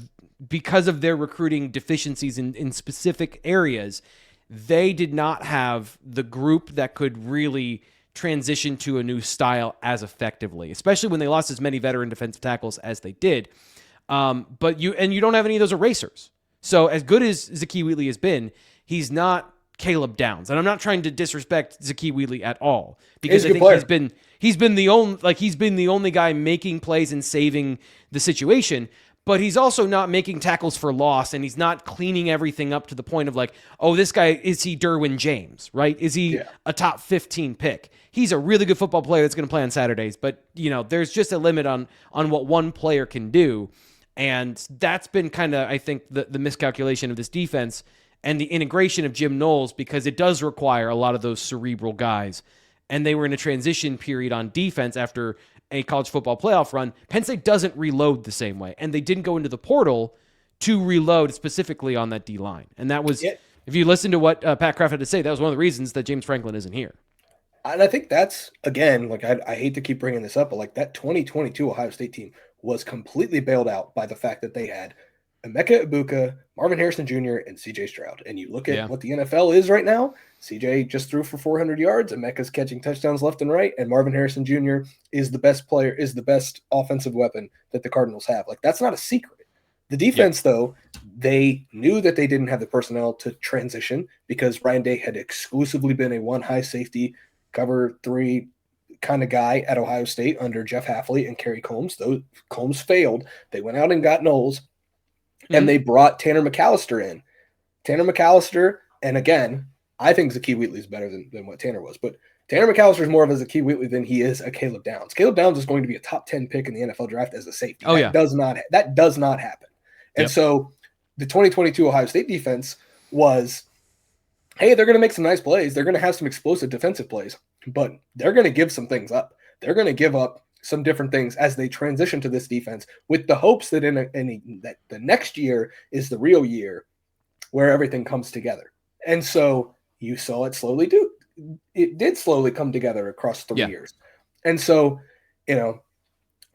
because of their recruiting deficiencies in specific areas, they did not have the group that could really transition to a new style as effectively, especially when they lost as many veteran defensive tackles as they did. But you don't have any of those erasers. So as good as Zakee Wheatley has been, he's not Caleb Downs. And I'm not trying to disrespect Zakee Wheatley at all, because I think he's been the only guy making plays and saving the situation. But he's also not making tackles for loss, and he's not cleaning everything up to the point of like, oh, this guy, is he Derwin James, right? Is he a top 15 pick? He's a really good football player that's going to play on Saturdays, but there's just a limit on what one player can do. And that's been kind of, I think, the miscalculation of this defense and the integration of Jim Knowles, because it does require a lot of those cerebral guys. And they were in a transition period on defense after a college football playoff run. Penn State doesn't reload the same way, and they didn't go into the portal to reload specifically on that D-line. And that was, if you listen to what Pat Kraft had to say, that was one of the reasons that James Franklin isn't here. And I think that's, again, like I hate to keep bringing this up, but like that 2022 Ohio State team was completely bailed out by the fact that they had Emeka Egbuka, Marvin Harrison Jr., and C.J. Stroud. And you look at what the NFL is right now, C.J. just threw for 400 yards, Emeka's catching touchdowns left and right, and Marvin Harrison Jr. is the best player, is the best offensive weapon that the Cardinals have. Like, that's not a secret. The defense, though, they knew that they didn't have the personnel to transition because Ryan Day had exclusively been a one high safety, cover three kind of guy at Ohio State under Jeff Hafley and Kerry Combs. Those Combs failed. They went out and got Knowles. And they brought Tanner McAllister in. Tanner McAllister, and again, I think Zakee Wheatley is better than what Tanner was. But Tanner McAllister is more of a Zakee Wheatley than he is a Caleb Downs. Caleb Downs is going to be a top 10 pick in the NFL draft as a safety. That does not happen. And so the 2022 Ohio State defense was, hey, they're going to make some nice plays. They're going to have some explosive defensive plays, but they're going to give some things up. They're going to give up some different things as they transition to this defense with the hopes that that the next year is the real year where everything comes together. And so you saw it slowly do. It did slowly come together across 3 years. And so,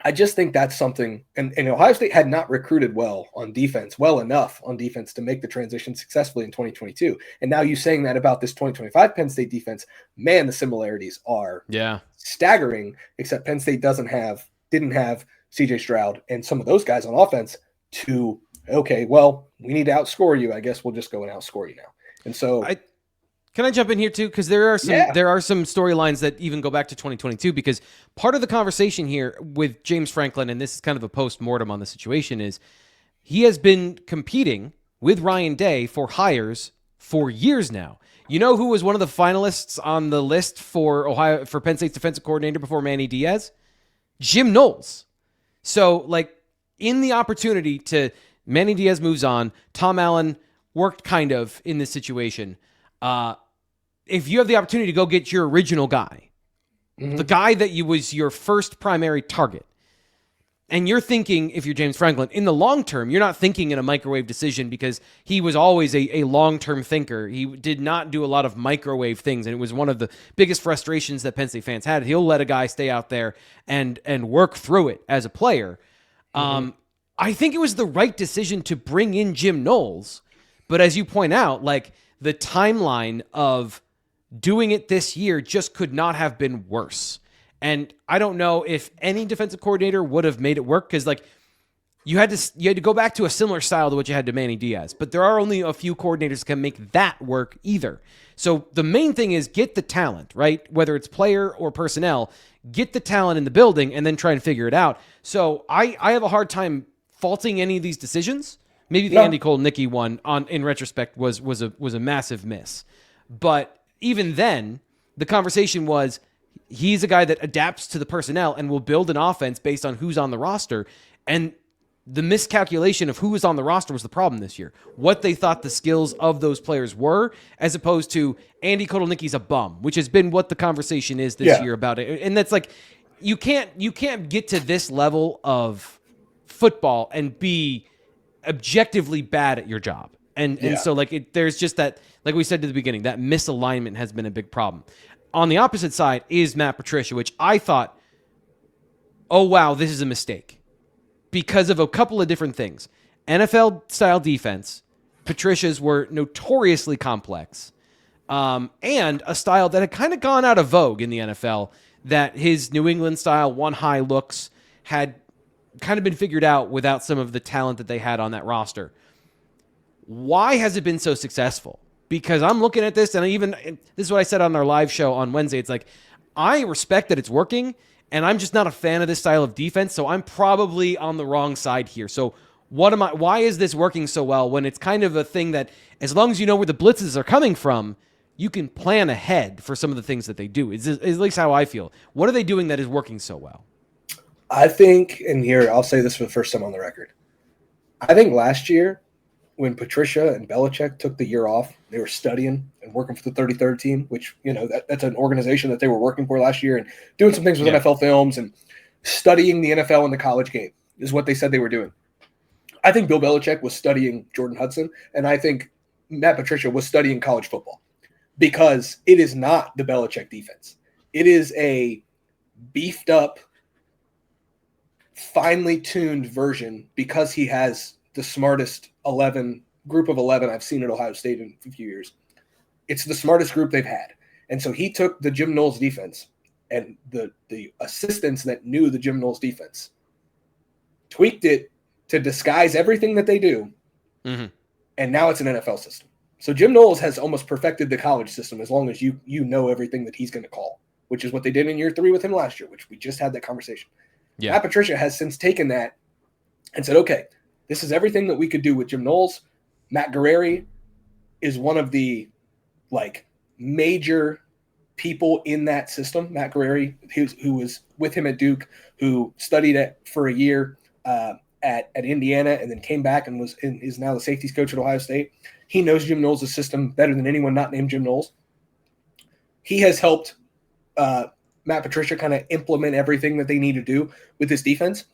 I just think that's something, and Ohio State had not recruited well enough on defense to make the transition successfully in 2022. And now you saying that about this 2025 Penn State defense, man, the similarities are staggering, except Penn State didn't have CJ Stroud and some of those guys on offense to, okay, well, we need to outscore you. I guess we'll just go and outscore you now. And so can I jump in here too? Because there are some storylines that even go back to 2022. Because part of the conversation here with James Franklin, and this is kind of a post-mortem on the situation, is he has been competing with Ryan Day for hires for years now. You know who was one of the finalists on the list for Penn State's defensive coordinator before Manny Diaz? Jim Knowles. So, like, in the opportunity to Manny Diaz moves on, Tom Allen worked kind of in this situation. If you have the opportunity to go get your original guy, the guy that was your first primary target, and you're thinking, if you're James Franklin, in the long term, you're not thinking in a microwave decision because he was always a long-term thinker. He did not do a lot of microwave things, and it was one of the biggest frustrations that Penn State fans had. He'll let a guy stay out there and work through it as a player. I think it was the right decision to bring in Jim Knowles, but as you point out, like, the timeline of doing it this year just could not have been worse. And I don't know if any defensive coordinator would have made it work, because like you had to go back to a similar style to what you had to Manny Diaz, but there are only a few coordinators that can make that work either. So the main thing is get the talent, right? Whether it's player or personnel, get the talent in the building and then try and figure it out. So I have a hard time faulting any of these decisions. Maybe the Andy Cole-Nicky one in retrospect was a massive miss. But even then, the conversation was he's a guy that adapts to the personnel and will build an offense based on who's on the roster. And the miscalculation of who was on the roster was the problem this year. What they thought the skills of those players were, as opposed to Andy Cole-Nicky's a bum, which has been what the conversation is this year about it. And that's like, you can't get to this level of football and be objectively bad at your job. And so like there's just that, like we said to the beginning, that misalignment has been a big problem. On the opposite side is Matt Patricia, which I thought, oh wow, this is a mistake because of a couple of different things. NFL style defense, Patricia's were notoriously complex, and a style that had kind of gone out of vogue in the NFL, that his New England style one high looks had kind of been figured out without some of the talent that they had on that roster. Why has it been so successful? Because I'm looking at this, and this is what I said on our live show on Wednesday. It's like, I respect that it's working, and I'm just not a fan of this style of defense, so I'm probably on the wrong side here. So why is this working so well when it's kind of a thing that, as long as you know where the blitzes are coming from, you can plan ahead for some of the things that they do. Is at least how I feel. What are they doing that is working so well? I think, and here I'll say this for the first time on the record, I think last year when Patricia and Belichick took the year off, they were studying and working for the 33rd team, which, that's an organization that they were working for last year, and doing some things with NFL films and studying the NFL and the college game is what they said they were doing. I think Bill Belichick was studying Jordan Hudson, and I think Matt Patricia was studying college football, because it is not the Belichick defense. It is a beefed up, finely tuned version, because he has the smartest group of 11 I've seen at Ohio State in a few years. It's the smartest group they've had. And so he took the Jim Knowles defense and the assistants that knew the Jim Knowles defense, tweaked it to disguise everything that they do. Mm-hmm. And now it's an NFL system. So Jim Knowles has almost perfected the college system, as long as you know everything that he's going to call, which is what they did in year 3 with him last year, which we just had that conversation. Yeah. Matt Patricia has since taken that and said, okay, this is everything that we could do with Jim Knowles. Matt Guerrieri is one of the major people in that system. Matt Guerrieri, who was with him at Duke, who studied for a year at Indiana, and then came back and is now the safeties coach at Ohio State. He knows Jim Knowles' system better than anyone not named Jim Knowles. He has helped Matt Patricia kind of implement everything that they need to do with this defense.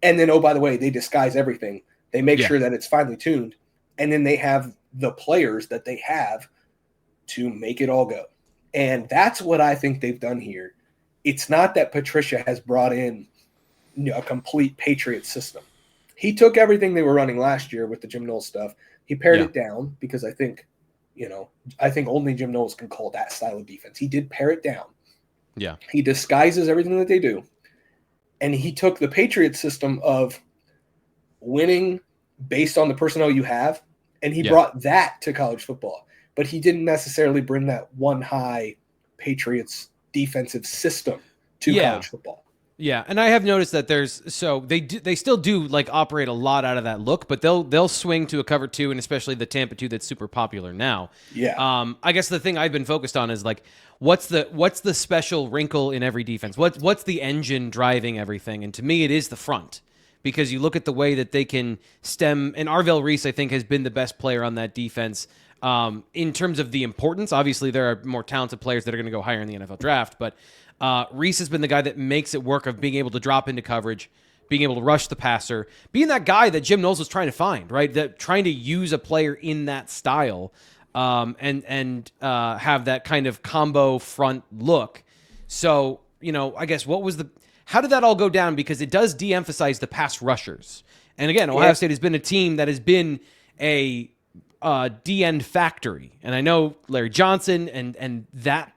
And then, oh, by the way, they disguise everything. They make sure that it's finely tuned. And then they have the players that they have to make it all go. And that's what I think they've done here. It's not that Patricia has brought in a complete Patriot system. He took everything they were running last year with the Jim Knowles stuff. He pared it down, because I think only Jim Knowles can call that style of defense. He did pare it down. Yeah. He disguises everything that they do. And he took the Patriot system of winning based on the personnel you have, and he brought that to college football. But he didn't necessarily bring that one high Patriots defensive system to college football. Yeah, and I have noticed that they still do operate a lot out of that look, but they'll swing to a cover 2, and especially the Tampa 2 that's super popular now. Yeah. I guess the thing I've been focused on is what's the special wrinkle in every defense? What's the engine driving everything? And to me, it is the front, because you look at the way that they can stem, and Arvell Reese, I think, has been the best player on that defense. In terms of the importance, obviously there are more talented players that are going to go higher in the NFL draft, but Reese has been the guy that makes it work, of being able to drop into coverage, being able to rush the passer, being that guy that Jim Knowles was trying to find, right? That trying to use a player in that style, and have that kind of combo front look. So, I guess how did that all go down? Because it does de-emphasize the pass rushers. And again, Ohio State has been a team that has been a D-end factory. And I know Larry Johnson and that,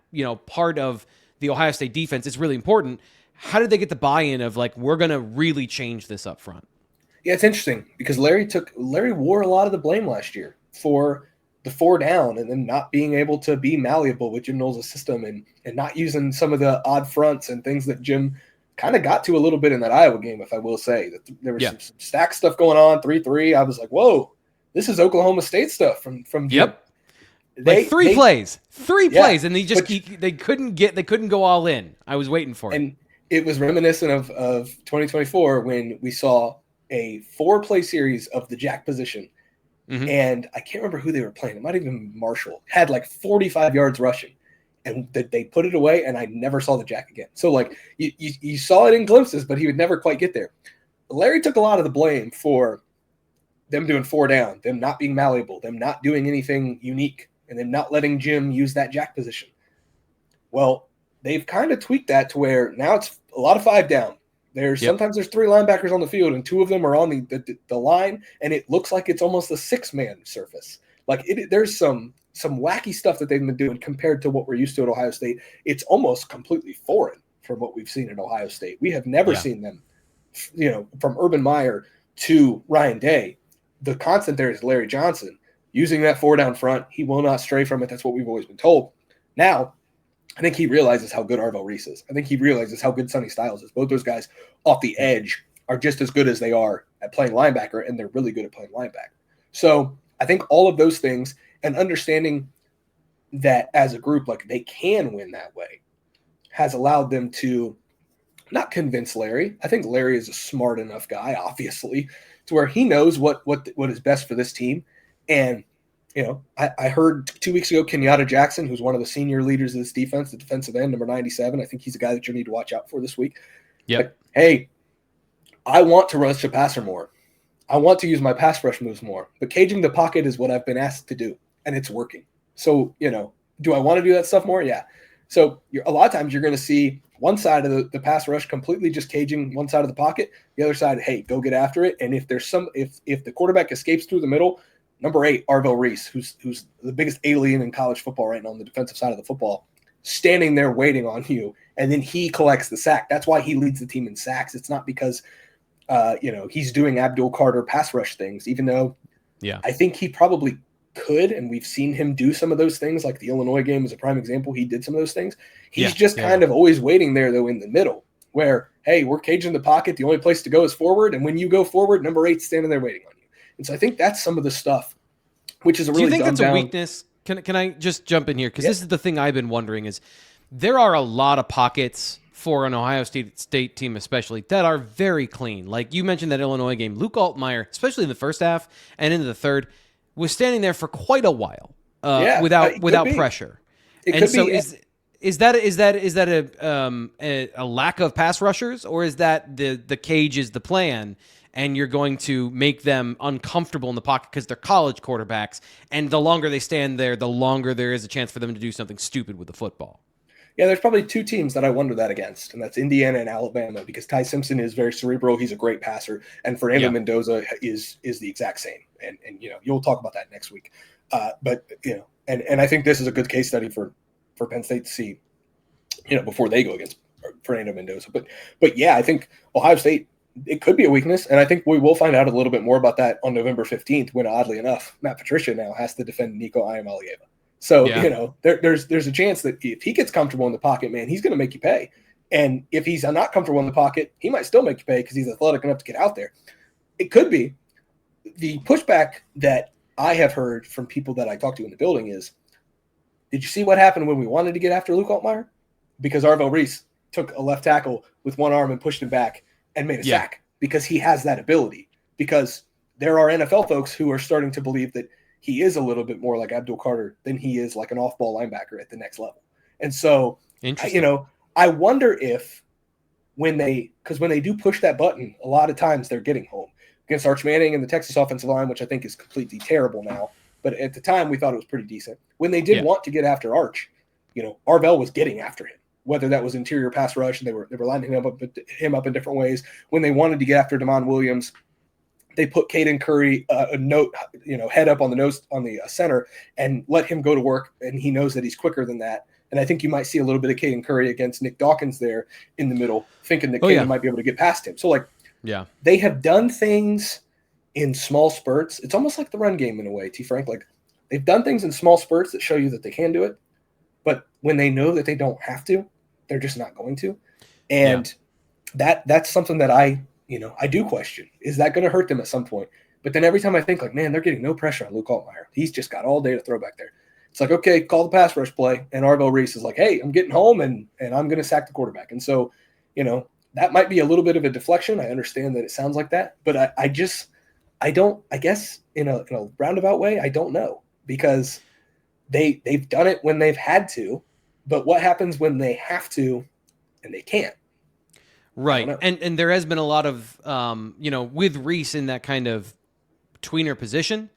part of the Ohio State defense is really important. How did they get the buy-in of we're going to really change this up front? Yeah, it's interesting, because Larry wore a lot of the blame last year for the 4 down, and then not being able to be malleable with Jim Knowles' system, and not using some of the odd fronts and things that Jim kind of got to a little bit in that Iowa game, if I will say. That there was some stack stuff going on, 3-3. I was like, whoa, this is Oklahoma State stuff from Jim. Yep. Three plays, and they couldn't go all in. I was waiting for it. And it was reminiscent of 2024, when we saw a 4-play series of the jack position. Mm-hmm. And I can't remember who they were playing. It might have been Marshall. Had 45 yards rushing, and they put it away, and I never saw the jack again. So you saw it in glimpses, but he would never quite get there. Larry took a lot of the blame for them doing 4 down, them not being malleable, them not doing anything unique, and then not letting Jim use that jack position. Well, they've kind of tweaked that to where now it's a lot of 5 down. Sometimes there's 3 linebackers on the field, and 2 of them are on the line, and it looks like it's almost a 6-man surface. There's some wacky stuff that they've been doing compared to what we're used to at Ohio State. It's almost completely foreign from what we've seen at Ohio State. We have never seen them, from Urban Meyer to Ryan Day. The constant there is Larry Johnson using that 4 down front. He will not stray from it. That's what we've always been told. Now, I think he realizes how good Arvell Reese is. I think he realizes how good Sonny Styles is. Both those guys off the edge are just as good as they are at playing linebacker, and they're really good at playing linebacker. So I think all of those things, and understanding that as a group, they can win that way, has allowed them to not convince Larry. I think Larry is a smart enough guy, obviously, to where he knows what is best for this team. And, I heard 2 weeks ago, Kenyatta Jackson, who's one of the senior leaders of this defense, the defensive end, number 97. I think he's a guy that you need to watch out for this week. Yep. Like, hey, I want to rush the passer more. I want to use my pass rush moves more. But caging the pocket is what I've been asked to do, and it's working. So, do I want to do that stuff more? Yeah. So a lot of times you're going to see one side of the pass rush completely just caging one side of the pocket. The other side, hey, go get after it. And if there's if the quarterback escapes through the middle, number 8, Arvell Reese, who's the biggest alien in college football right now on the defensive side of the football, standing there waiting on you, and then he collects the sack. That's why he leads the team in sacks. It's not because he's doing Abdul Carter pass rush things, even though I think he probably could, and we've seen him do some of those things, like the Illinois game is a prime example. He did some of those things. He's just kind of always waiting there, though, in the middle, where, hey, we're caging the pocket. The only place to go is forward, and when you go forward, number 8's standing there waiting on you. And so I think that's some of the stuff, which is a really Do you think that's down. a weakness? Can I just jump in here? Because this is the thing I've been wondering is there are a lot of pockets for an Ohio State team especially that are very clean. Like you mentioned that Illinois game, Luke Altmaier, especially in the first half and into the third, was standing there for quite a while without pressure. And so is that a lack of pass rushers, or is that the cage is the plan and you're going to make them uncomfortable in the pocket because they're college quarterbacks, and the longer they stand there, the longer there is a chance for them to do something stupid with the football? Yeah, there's probably 2 teams that I wonder that against, and that's Indiana and Alabama, because Ty Simpson is very cerebral. He's a great passer, and Fernando Mendoza is the exact same. And you'll talk about that next week. But I think this is a good case study for Penn State to see, before they go against Fernando Mendoza. But yeah, I think Ohio State, it could be a weakness, and I think we will find out a little bit more about that on November 15th, when, oddly enough, Matt Patricia now has to defend Nico Iamaleava. So, there's a chance that if he gets comfortable in the pocket, man, he's going to make you pay. And if he's not comfortable in the pocket, he might still make you pay because he's athletic enough to get out there. It could be. The pushback that I have heard from people that I talked to in the building is, did you see what happened when we wanted to get after Luke Altmaier? Because Arvell Reese took a left tackle with one arm and pushed him back and made a sack, because he has that ability. Because there are NFL folks who are starting to believe that he is a little bit more like Abdul Carter than he is like an off-ball linebacker at the next level. And so, I wonder if when they do push that button, a lot of times they're getting home. Against Arch Manning and the Texas offensive line, which I think is completely terrible now. But at the time, we thought it was pretty decent. When they did want to get after Arch, Arvell was getting after him, whether that was interior pass rush, and they were lining him up in different ways. When they wanted to get after Damon Williams, they put Caden Curry head up on the nose on the center and let him go to work, and he knows that he's quicker than that. And I think you might see a little bit of Caden Curry against Nick Dawkins there in the middle, thinking that Caden might be able to get past him. So they have done things in small spurts. It's almost like the run game in a way, T. Frank. Like, they've done things in small spurts that show you that they can do it, but when they know that they don't have to, they're just not going to. And that's something that I do question. Is that going to hurt them at some point? But then every time I think, like, man, they're getting no pressure on Luke Altmaier. He's just got all day to throw back there. It's like, okay, call the pass rush play. And Arvell Reese is like, hey, I'm getting home and I'm going to sack the quarterback. And so, that might be a little bit of a deflection. I understand that it sounds like that, but I guess in a roundabout way, I don't know, because they've done it when they've had to, but what happens when they have to and they can't? Right. And there has been a lot of, with Reese in that kind of tweener position,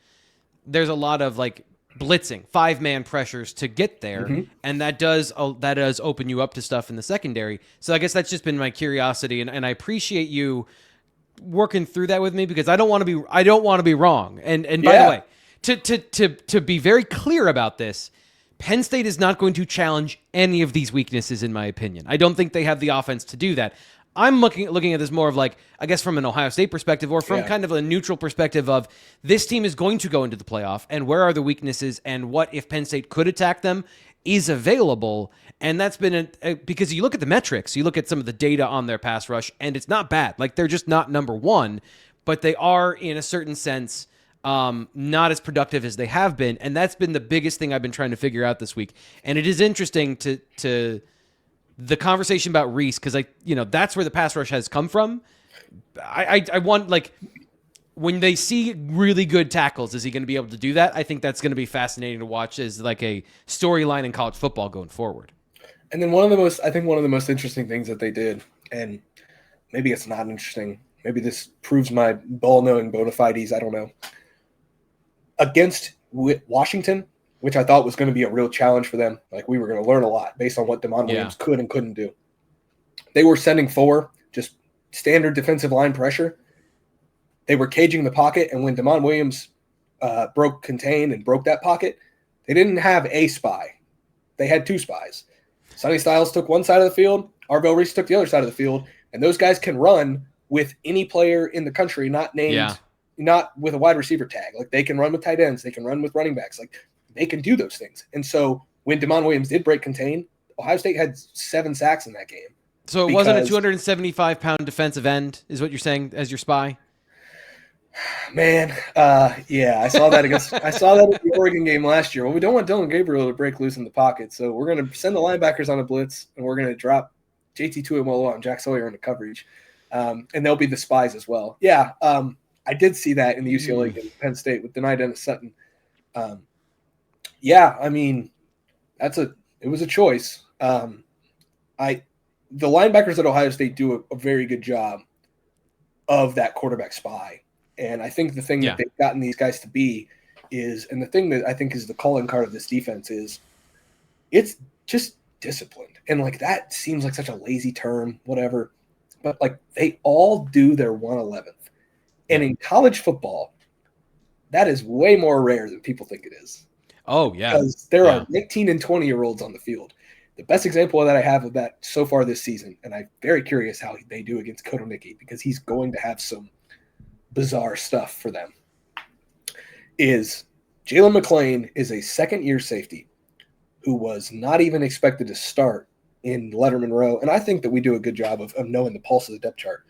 there's a lot of like blitzing, 5-man pressures to get there. Mm-hmm. And that does open you up to stuff in the secondary. So I guess that's just been my curiosity. And I appreciate you working through that with me, because I don't want to be wrong. And by the way, to be very clear about this, Penn State is not going to challenge any of these weaknesses, in my opinion. I don't think they have the offense to do that. I'm looking at this more of like, I guess from an Ohio State perspective, or from kind of a neutral perspective of, this team is going to go into the playoff, and where are the weaknesses, and what if Penn State could attack them is available. And that's been because you look at the metrics, you look at some of the data on their pass rush, and it's not bad. Like, they're just not number one, but they are, in a certain sense, not as productive as they have been. And that's been the biggest thing I've been trying to figure out this week. And it is interesting to the conversation about Reese, because that's where the pass rush has come from. I want, like, when they see really good tackles, is he going to be able to do that? I think that's going to be fascinating to watch as like a storyline in college football going forward. And then one of the most interesting things that they did, and maybe it's not interesting, maybe this proves my ball-knowing bona fides, I don't know, against Washington, which I thought was going to be a real challenge for them. Like, we were going to learn a lot based on what Demond Williams could and couldn't do. They were sending four, just standard defensive line pressure. They were caging the pocket, and when Demond Williams broke contain and broke that pocket, they didn't have a spy. They had two spies. Sonny Styles took one side of the field. Arvell Reese took the other side of the field. And those guys can run with any player in the country not named, not with a wide receiver tag. Like, they can run with tight ends. They can run with running backs. Like, they can do those things. And so when Demond Williams did break contain, Ohio State had 7 sacks in that game. So it wasn't a 275-pound defensive end, is what you're saying, as your spy? Man, yeah, I saw that in the Oregon game last year. Well, we don't want Dylan Gabriel to break loose in the pocket, so we're going to send the linebackers on a blitz, and we're going to drop JT Tuimoloau and Jack Sawyer into coverage, and they'll be the spies as well. Yeah, I did see that in the UCLA game, Penn State with Denai Dennis Sutton. Yeah, I mean, it was a choice. The linebackers at Ohio State do a very good job of that quarterback spy. And I think the thing that they've gotten these guys to be is, and the thing that I think is the calling card of this defense is, it's just disciplined. And like, that seems like such a lazy term, whatever. But like, they all do their 111th. And in college football, that is way more rare than people think it is. Oh, yeah. Because there are 19 and 20-year-olds on the field. The best example that I have of that so far this season, and I'm very curious how they do against Kotonicki, because he's going to have some bizarre stuff for them, is Jalen McClain is a second-year safety who was not even expected to start in Letterman row, and I think that we do a good job of knowing the pulse of the depth chart.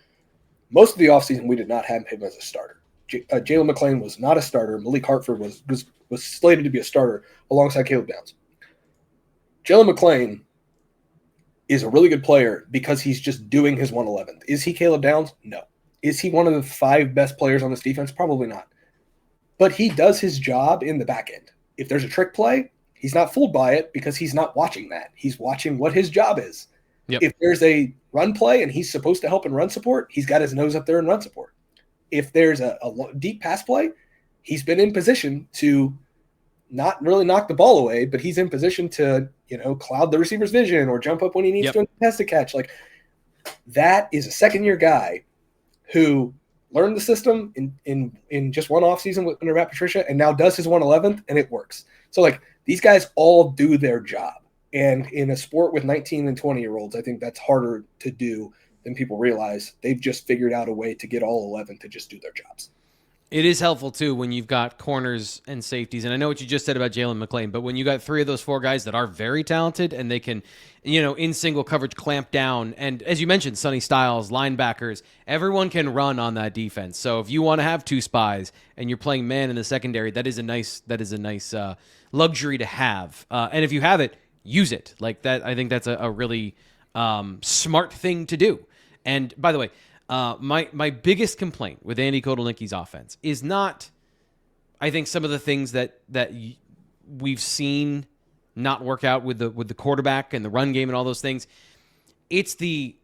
Most of the offseason, we did not have him as a starter. Jalen McClain was not a starter. Malik Hartford was slated to be a starter alongside Caleb Downs. Jalen McClain is a really good player because he's just doing his 111th. Is he Caleb Downs? No. Is he one of the 5 best players on this defense? Probably not. But he does his job in the back end. If there's a trick play, he's not fooled by it because he's not watching that. He's watching what his job is. Yep. If there's a run play and he's supposed to help in run support, he's got his nose up there in run support. If there's a deep pass play, he's been in position to not really knock the ball away, but he's in position to, cloud the receiver's vision or jump up when he needs to contest a catch. Like, that is a second-year guy who learned the system in just one offseason under Matt Patricia and now does his 111th, and it works. So, like, these guys all do their job. And in a sport with 19 and 20-year-olds, I think that's harder to do than people realize. They've just figured out a way to get all 11 to just do their jobs. It is helpful, too, when you've got corners and safeties. And I know what you just said about Jalen McClain, but when you got 3 of those 4 guys that are very talented and they can, in single coverage clamp down. And as you mentioned, Sonny Styles, linebackers, everyone can run on that defense. So if you want to have 2 spies and you're playing man in the secondary, that is a nice luxury to have. And if you have it, use it. Like that, I think that's a really smart thing to do. And by the way, my biggest complaint with Andy Kotelnicki's offense is not, I think, some of the things that we've seen not work out with the quarterback and the run game and all those things. It's the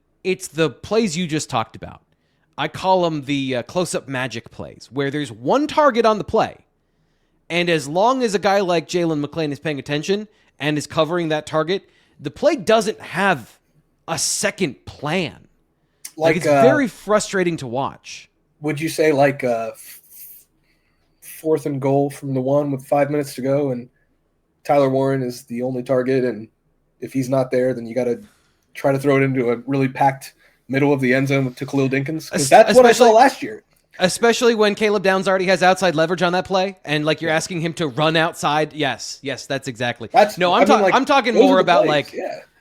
plays you just talked about. I call them the close-up magic plays, where there's one target on the play, and as long as a guy like Jalen McClain is paying attention and is covering that target, the play doesn't have a second plan. Like, it's very frustrating to watch. Would you say like 4th and goal from the 1 with 5 minutes to go, and Tyler Warren is the only target, and if he's not there, then you got to try to throw it into a really packed middle of the end zone to Khalil Dinkins? Because that's what I saw last year. Especially when Caleb Downs already has outside leverage on that play, and like you're asking him to run outside. Yes, that's exactly. I'm talking more about plays.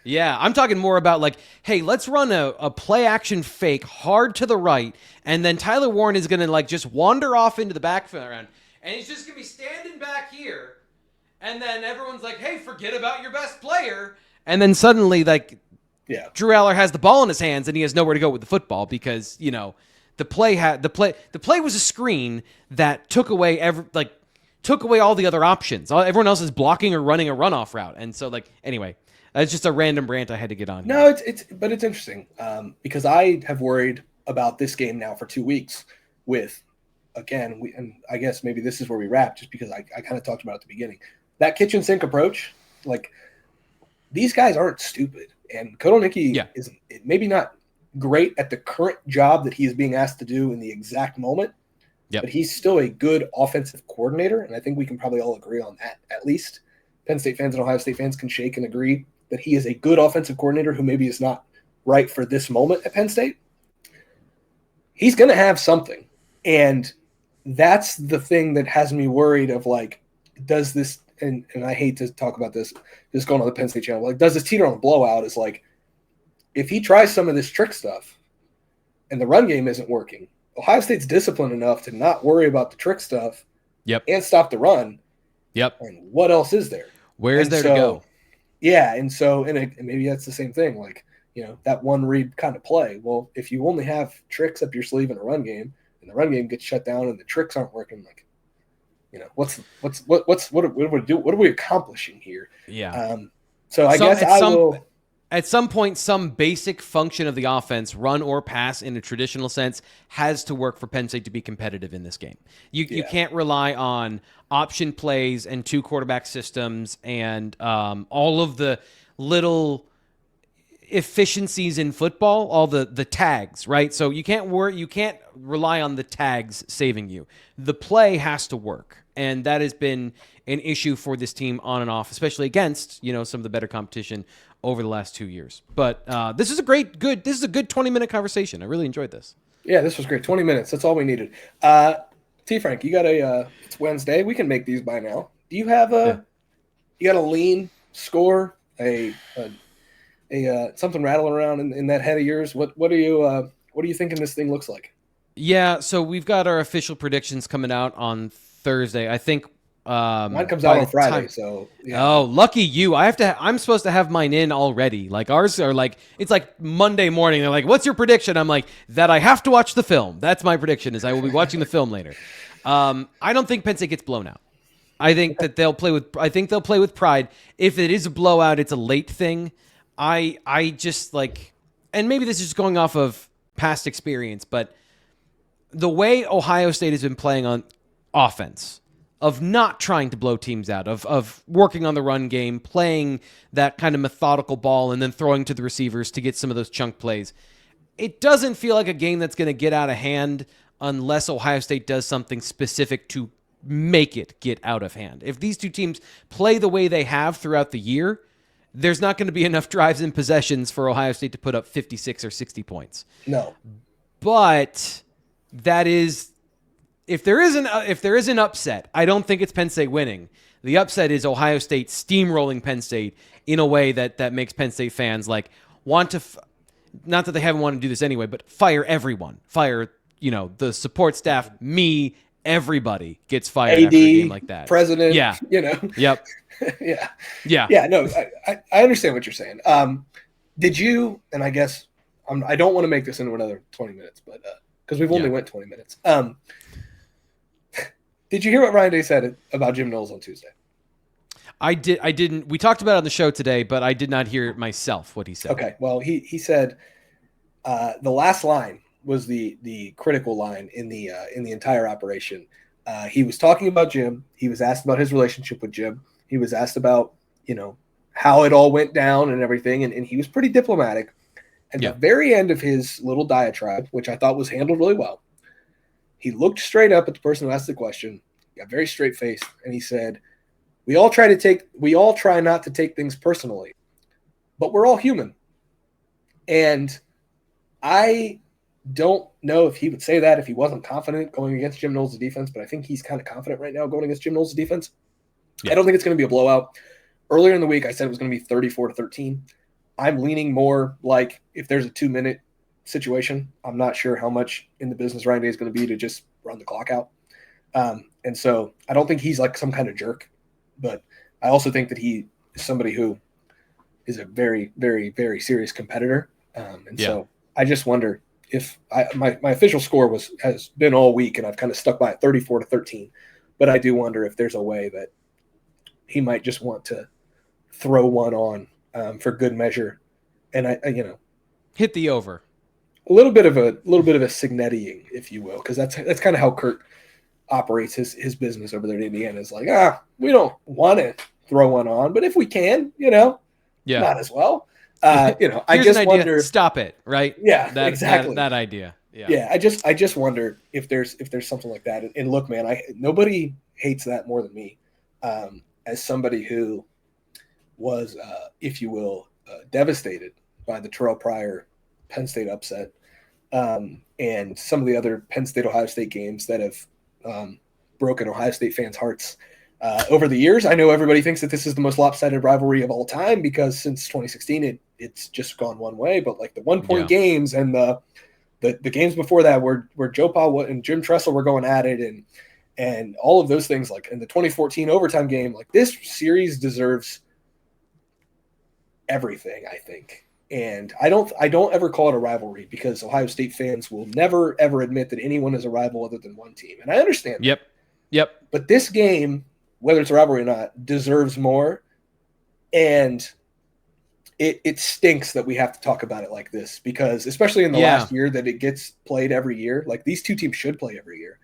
I'm talking more about like, hey, let's run a play action fake hard to the right, and then Tyler Warren is gonna like just wander off into the backfield, and he's just gonna be standing back here, and then everyone's like, hey, forget about your best player, and then suddenly Drew Aller has the ball in his hands and he has nowhere to go with the football because The play was a screen that took away all the other options. Everyone else is blocking or running a runoff route. And so anyway, that's just a random rant I had to get on. No, it's interesting because I have worried about this game now for 2 weeks with, again, and I guess maybe this is where we wrap just because I kind of talked about it at the beginning. That kitchen sink approach, these guys aren't stupid. And Kotelnicki is maybe not great at the current job that he is being asked to do in the exact moment, but he's still a good offensive coordinator, and I think we can probably all agree on that. At least Penn State fans and Ohio State fans can shake and agree that he is a good offensive coordinator who maybe is not right for this moment at Penn State. He's going to have something, and that's the thing that has me worried of does this – and I hate to talk about this going on the Penn State channel, does this teeter on a blowout? Is if he tries some of this trick stuff and the run game isn't working, Ohio State's disciplined enough to not worry about the trick stuff and stop the run. Yep. And what else is there? Where is there to go? Yeah, and maybe that's the same thing, that one read kind of play. Well, if you only have tricks up your sleeve in a run game and the run game gets shut down and the tricks aren't working, what are we accomplishing here? Yeah. So I guess at some point, some basic function of the offense, run or pass in a traditional sense, has to work for Penn State to be competitive in this game. You can't rely on option plays and 2 quarterback systems and all of the little efficiencies in football, all the tags, right? So you can't rely on the tags saving you. The play has to work. And that has been an issue for this team on and off, especially against, some of the better competition over the last 2 years. But this is a good 20-minute conversation. I really enjoyed this. Yeah, this was great. 20 minutes. That's all we needed. T. Frank, you got it's Wednesday. We can make these by now. Do you have you got a lean score, a something rattling around in that head of yours? What are you thinking this thing looks like? Yeah, so we've got our official predictions coming out on Thursday. I think mine comes out on Friday. So yeah. Oh, lucky you! I'm supposed to have mine in already. Ours are it's Monday morning. They're like, "What's your prediction?" I'm like, "That I have to watch the film." That's my prediction. Is I will be watching the film later. I don't think Penn State gets blown out. I think that they'll play with pride. If it is a blowout, it's a late thing. I just and maybe this is just going off of past experience, but the way Ohio State has been playing on offense, of not trying to blow teams out, of working on the run game, playing that kind of methodical ball and then throwing to the receivers to get some of those chunk plays, it doesn't feel like a game that's going to get out of hand unless Ohio State does something specific to make it get out of hand. If these two teams play the way they have throughout the year, there's not going to be enough drives and possessions for Ohio State to put up 56 or 60 points. No. But that is, if there is an upset, I don't think it's Penn State winning. The upset is Ohio State steamrolling Penn State in a way that makes Penn State fans want to, not that they haven't wanted to do this anyway, but fire everyone. Fire, the support staff, me, everybody gets fired AD, after a game like that. President, yeah. Yep. Yeah. No, I understand what you're saying. Did you, and I guess I don't want to make this into another 20 minutes, but because we've only went 20 minutes. Did you hear what Ryan Day said about Jim Knowles on Tuesday? I didn't. We talked about it on the show today, but I did not hear it myself, what he said. Okay. Well, he said the last line was the critical line in the entire operation. He was talking about Jim. He was asked about his relationship with Jim. He was asked about, how it all went down and everything. And he was pretty diplomatic. At the very end of his little diatribe, which I thought was handled really well, he looked straight up at the person who asked the question, got very straight faced, and he said, we all try not to take things personally, but we're all human. And I don't know if he would say that if he wasn't confident going against Jim Knowles' defense, but I think he's kind of confident right now going against Jim Knowles' defense. Yeah. I don't think it's going to be a blowout. Earlier in the week, I said it was going to be 34-13. I'm leaning more if there's a 2-minute situation, I'm not sure how much in the business Ryan Day is going to be to just run the clock out. And so I don't think he's some kind of jerk, but I also think that he is somebody who is a very, very, very serious competitor. So I just wonder my official score has been all week, and I've kind of stuck by it 34-13. But I do wonder if there's a way that he might just want to throw one on for good measure, and I hit the over. A little bit of a Signetti-ing, if you will, because that's kind of how Kurt operates his business over there in Indiana. Is like, we don't want to throw one on, but if we can, might as well. I just wonder. Stop it, right? Yeah, exactly. That idea. Yeah. I just wonder if there's something like that. And look, man, nobody hates that more than me. As somebody who was, if you will, devastated by the Terrell Pryor Penn State upset, and some of the other Penn State Ohio State games that have broken Ohio State fans' hearts over the years. I know everybody thinks that this is the most lopsided rivalry of all time because since 2016 it's just gone one way. But like the 1-point games and the games before that where Joe Pa and Jim Tressel were going at it and all of those things, like in the 2014 overtime game, like this series deserves everything, I think. And I don't ever call it a rivalry because Ohio State fans will never, ever admit that anyone is a rival other than one team. And I understand that. Yep. But this game, whether it's a rivalry or not, deserves more. And it stinks that we have to talk about it like this because especially in the last year that it gets played every year, like these two teams should play every year.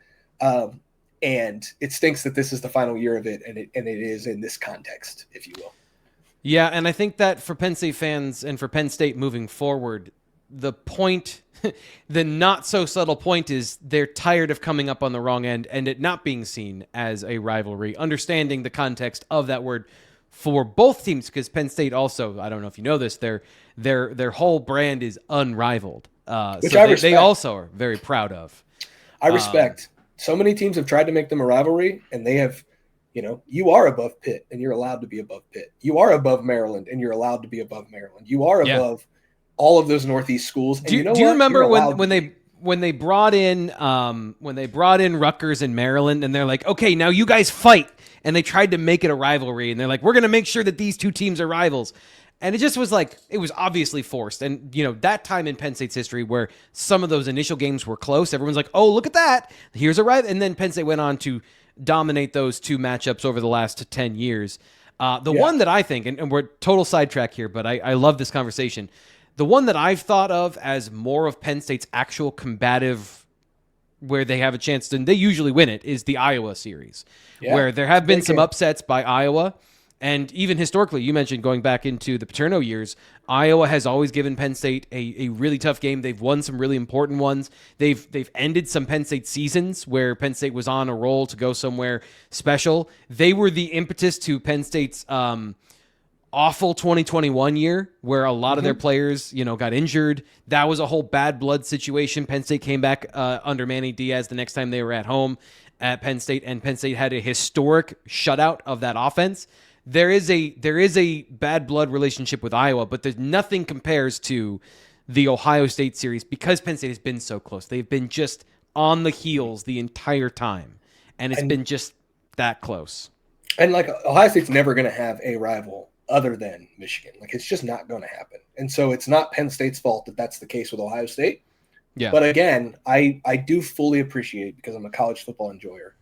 And it stinks that this is the final year of it. And it is in this context, if you will. Yeah, and I think that for Penn State fans and for Penn State moving forward, the point, the not so subtle point is they're tired of coming up on the wrong end and it not being seen as a rivalry, understanding the context of that word for both teams, because Penn State also, I don't know if you know this, their whole brand is unrivaled. Which so they also are very proud of. I respect. So many teams have tried to make them a rivalry, and they have, you are above Pitt, and you're allowed to be above Pitt. You are above Maryland, and you're allowed to be above Maryland. You are above all of those Northeast schools. And do you remember when they brought in Rutgers and Maryland, and they're like, okay, now you guys fight, and they tried to make it a rivalry, and they're like, we're going to make sure that these two teams are rivals. And it just was like, it was obviously forced. And, that time in Penn State's history where some of those initial games were close, everyone's like, oh, look at that. Here's a rival. And then Penn State went on to dominate those two matchups over the last 10 years. One that I think, and we're total sidetrack here, but I love this conversation. The one that I've thought of as more of Penn State's actual combative, where they have a chance to, and they usually win it, is the Iowa series, where there have been some upsets by Iowa. And even historically, you mentioned going back into the Paterno years, Iowa has always given Penn State a really tough game. They've won some really important ones. They've ended some Penn State seasons where Penn State was on a roll to go somewhere special. They were the impetus to Penn State's awful 2021 year where a lot of their players, got injured. That was a whole bad blood situation. Penn State came back under Manny Diaz the next time they were at home at Penn State, and Penn State had a historic shutout of that offense. There is a bad blood relationship with Iowa, but there's nothing compares to the Ohio State series because Penn State has been so close. They've been just on the heels the entire time, and it's been just that close. And like Ohio State's never going to have a rival other than Michigan. Like it's just not going to happen. And so it's not Penn State's fault that that's the case with Ohio State. Yeah. But again, I do fully appreciate, because I'm a college football enjoyer,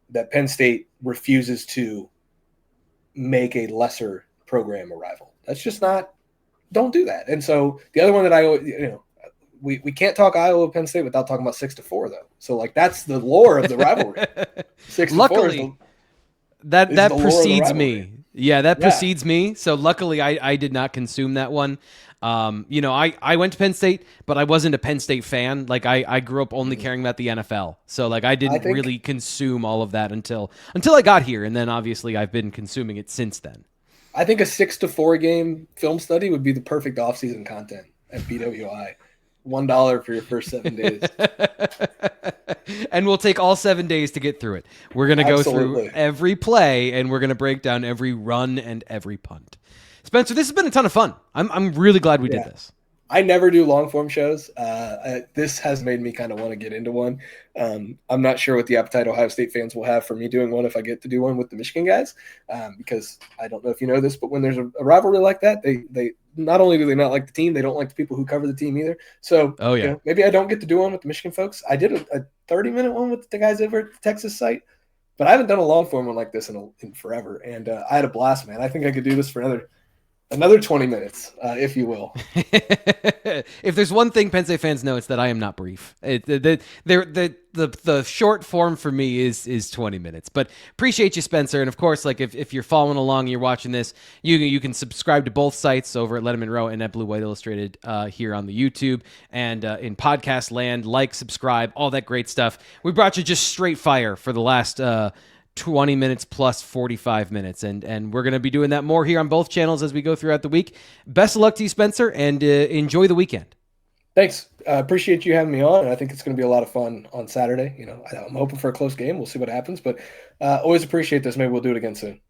that Penn State refuses to make a lesser program a rival. That's just not, don't do that. And so the other one that we can't talk Iowa Penn State without talking about 6-4 though. So like that's the lore of the rivalry. 6-4 luckily that precedes me. Yeah, that precedes me. So luckily I did not consume that one. I went to Penn State, but I wasn't a Penn State fan. Like I grew up only caring about the NFL. So like I didn't really consume all of that until I got here. And then obviously I've been consuming it since then. I think a 6-4 game film study would be the perfect off-season content at BWI. $1 for your first 7 days. And we'll take all 7 days to get through it. We're going to go through every play, and we're going to break down every run and every punt. Spencer, this has been a ton of fun. I'm really glad we did this. I never do long form shows. This has made me kind of want to get into one. I'm not sure what the appetite Ohio State fans will have for me doing one if I get to do one with the Michigan guys, because I don't know if you know this, but when there's a rivalry like that, not only do they not like the team, they don't like the people who cover the team either. So, Oh yeah. maybe I don't get to do one with the Michigan folks. I did a 30-minute one with the guys over at the Texas site, but I haven't done a long form one like this in forever. And I had a blast, man. I think I could do this for another 20 minutes, if you will. If there's one thing Penn State fans know, it's that I am not brief. The short form for me is 20 minutes. But appreciate you, Spencer. And of course, like if you're following along, you're watching this, you can subscribe to both sites over at Letterman Row and at Blue White Illustrated here on the YouTube and in podcast land. Like, subscribe, all that great stuff. We brought you just straight fire for the last 20 minutes plus 45 minutes. And we're going to be doing that more here on both channels as we go throughout the week. Best of luck to you, Spencer, and enjoy the weekend. Thanks. Appreciate you having me on. And I think it's going to be a lot of fun on Saturday. I'm hoping for a close game. We'll see what happens, but always appreciate this. Maybe we'll do it again soon.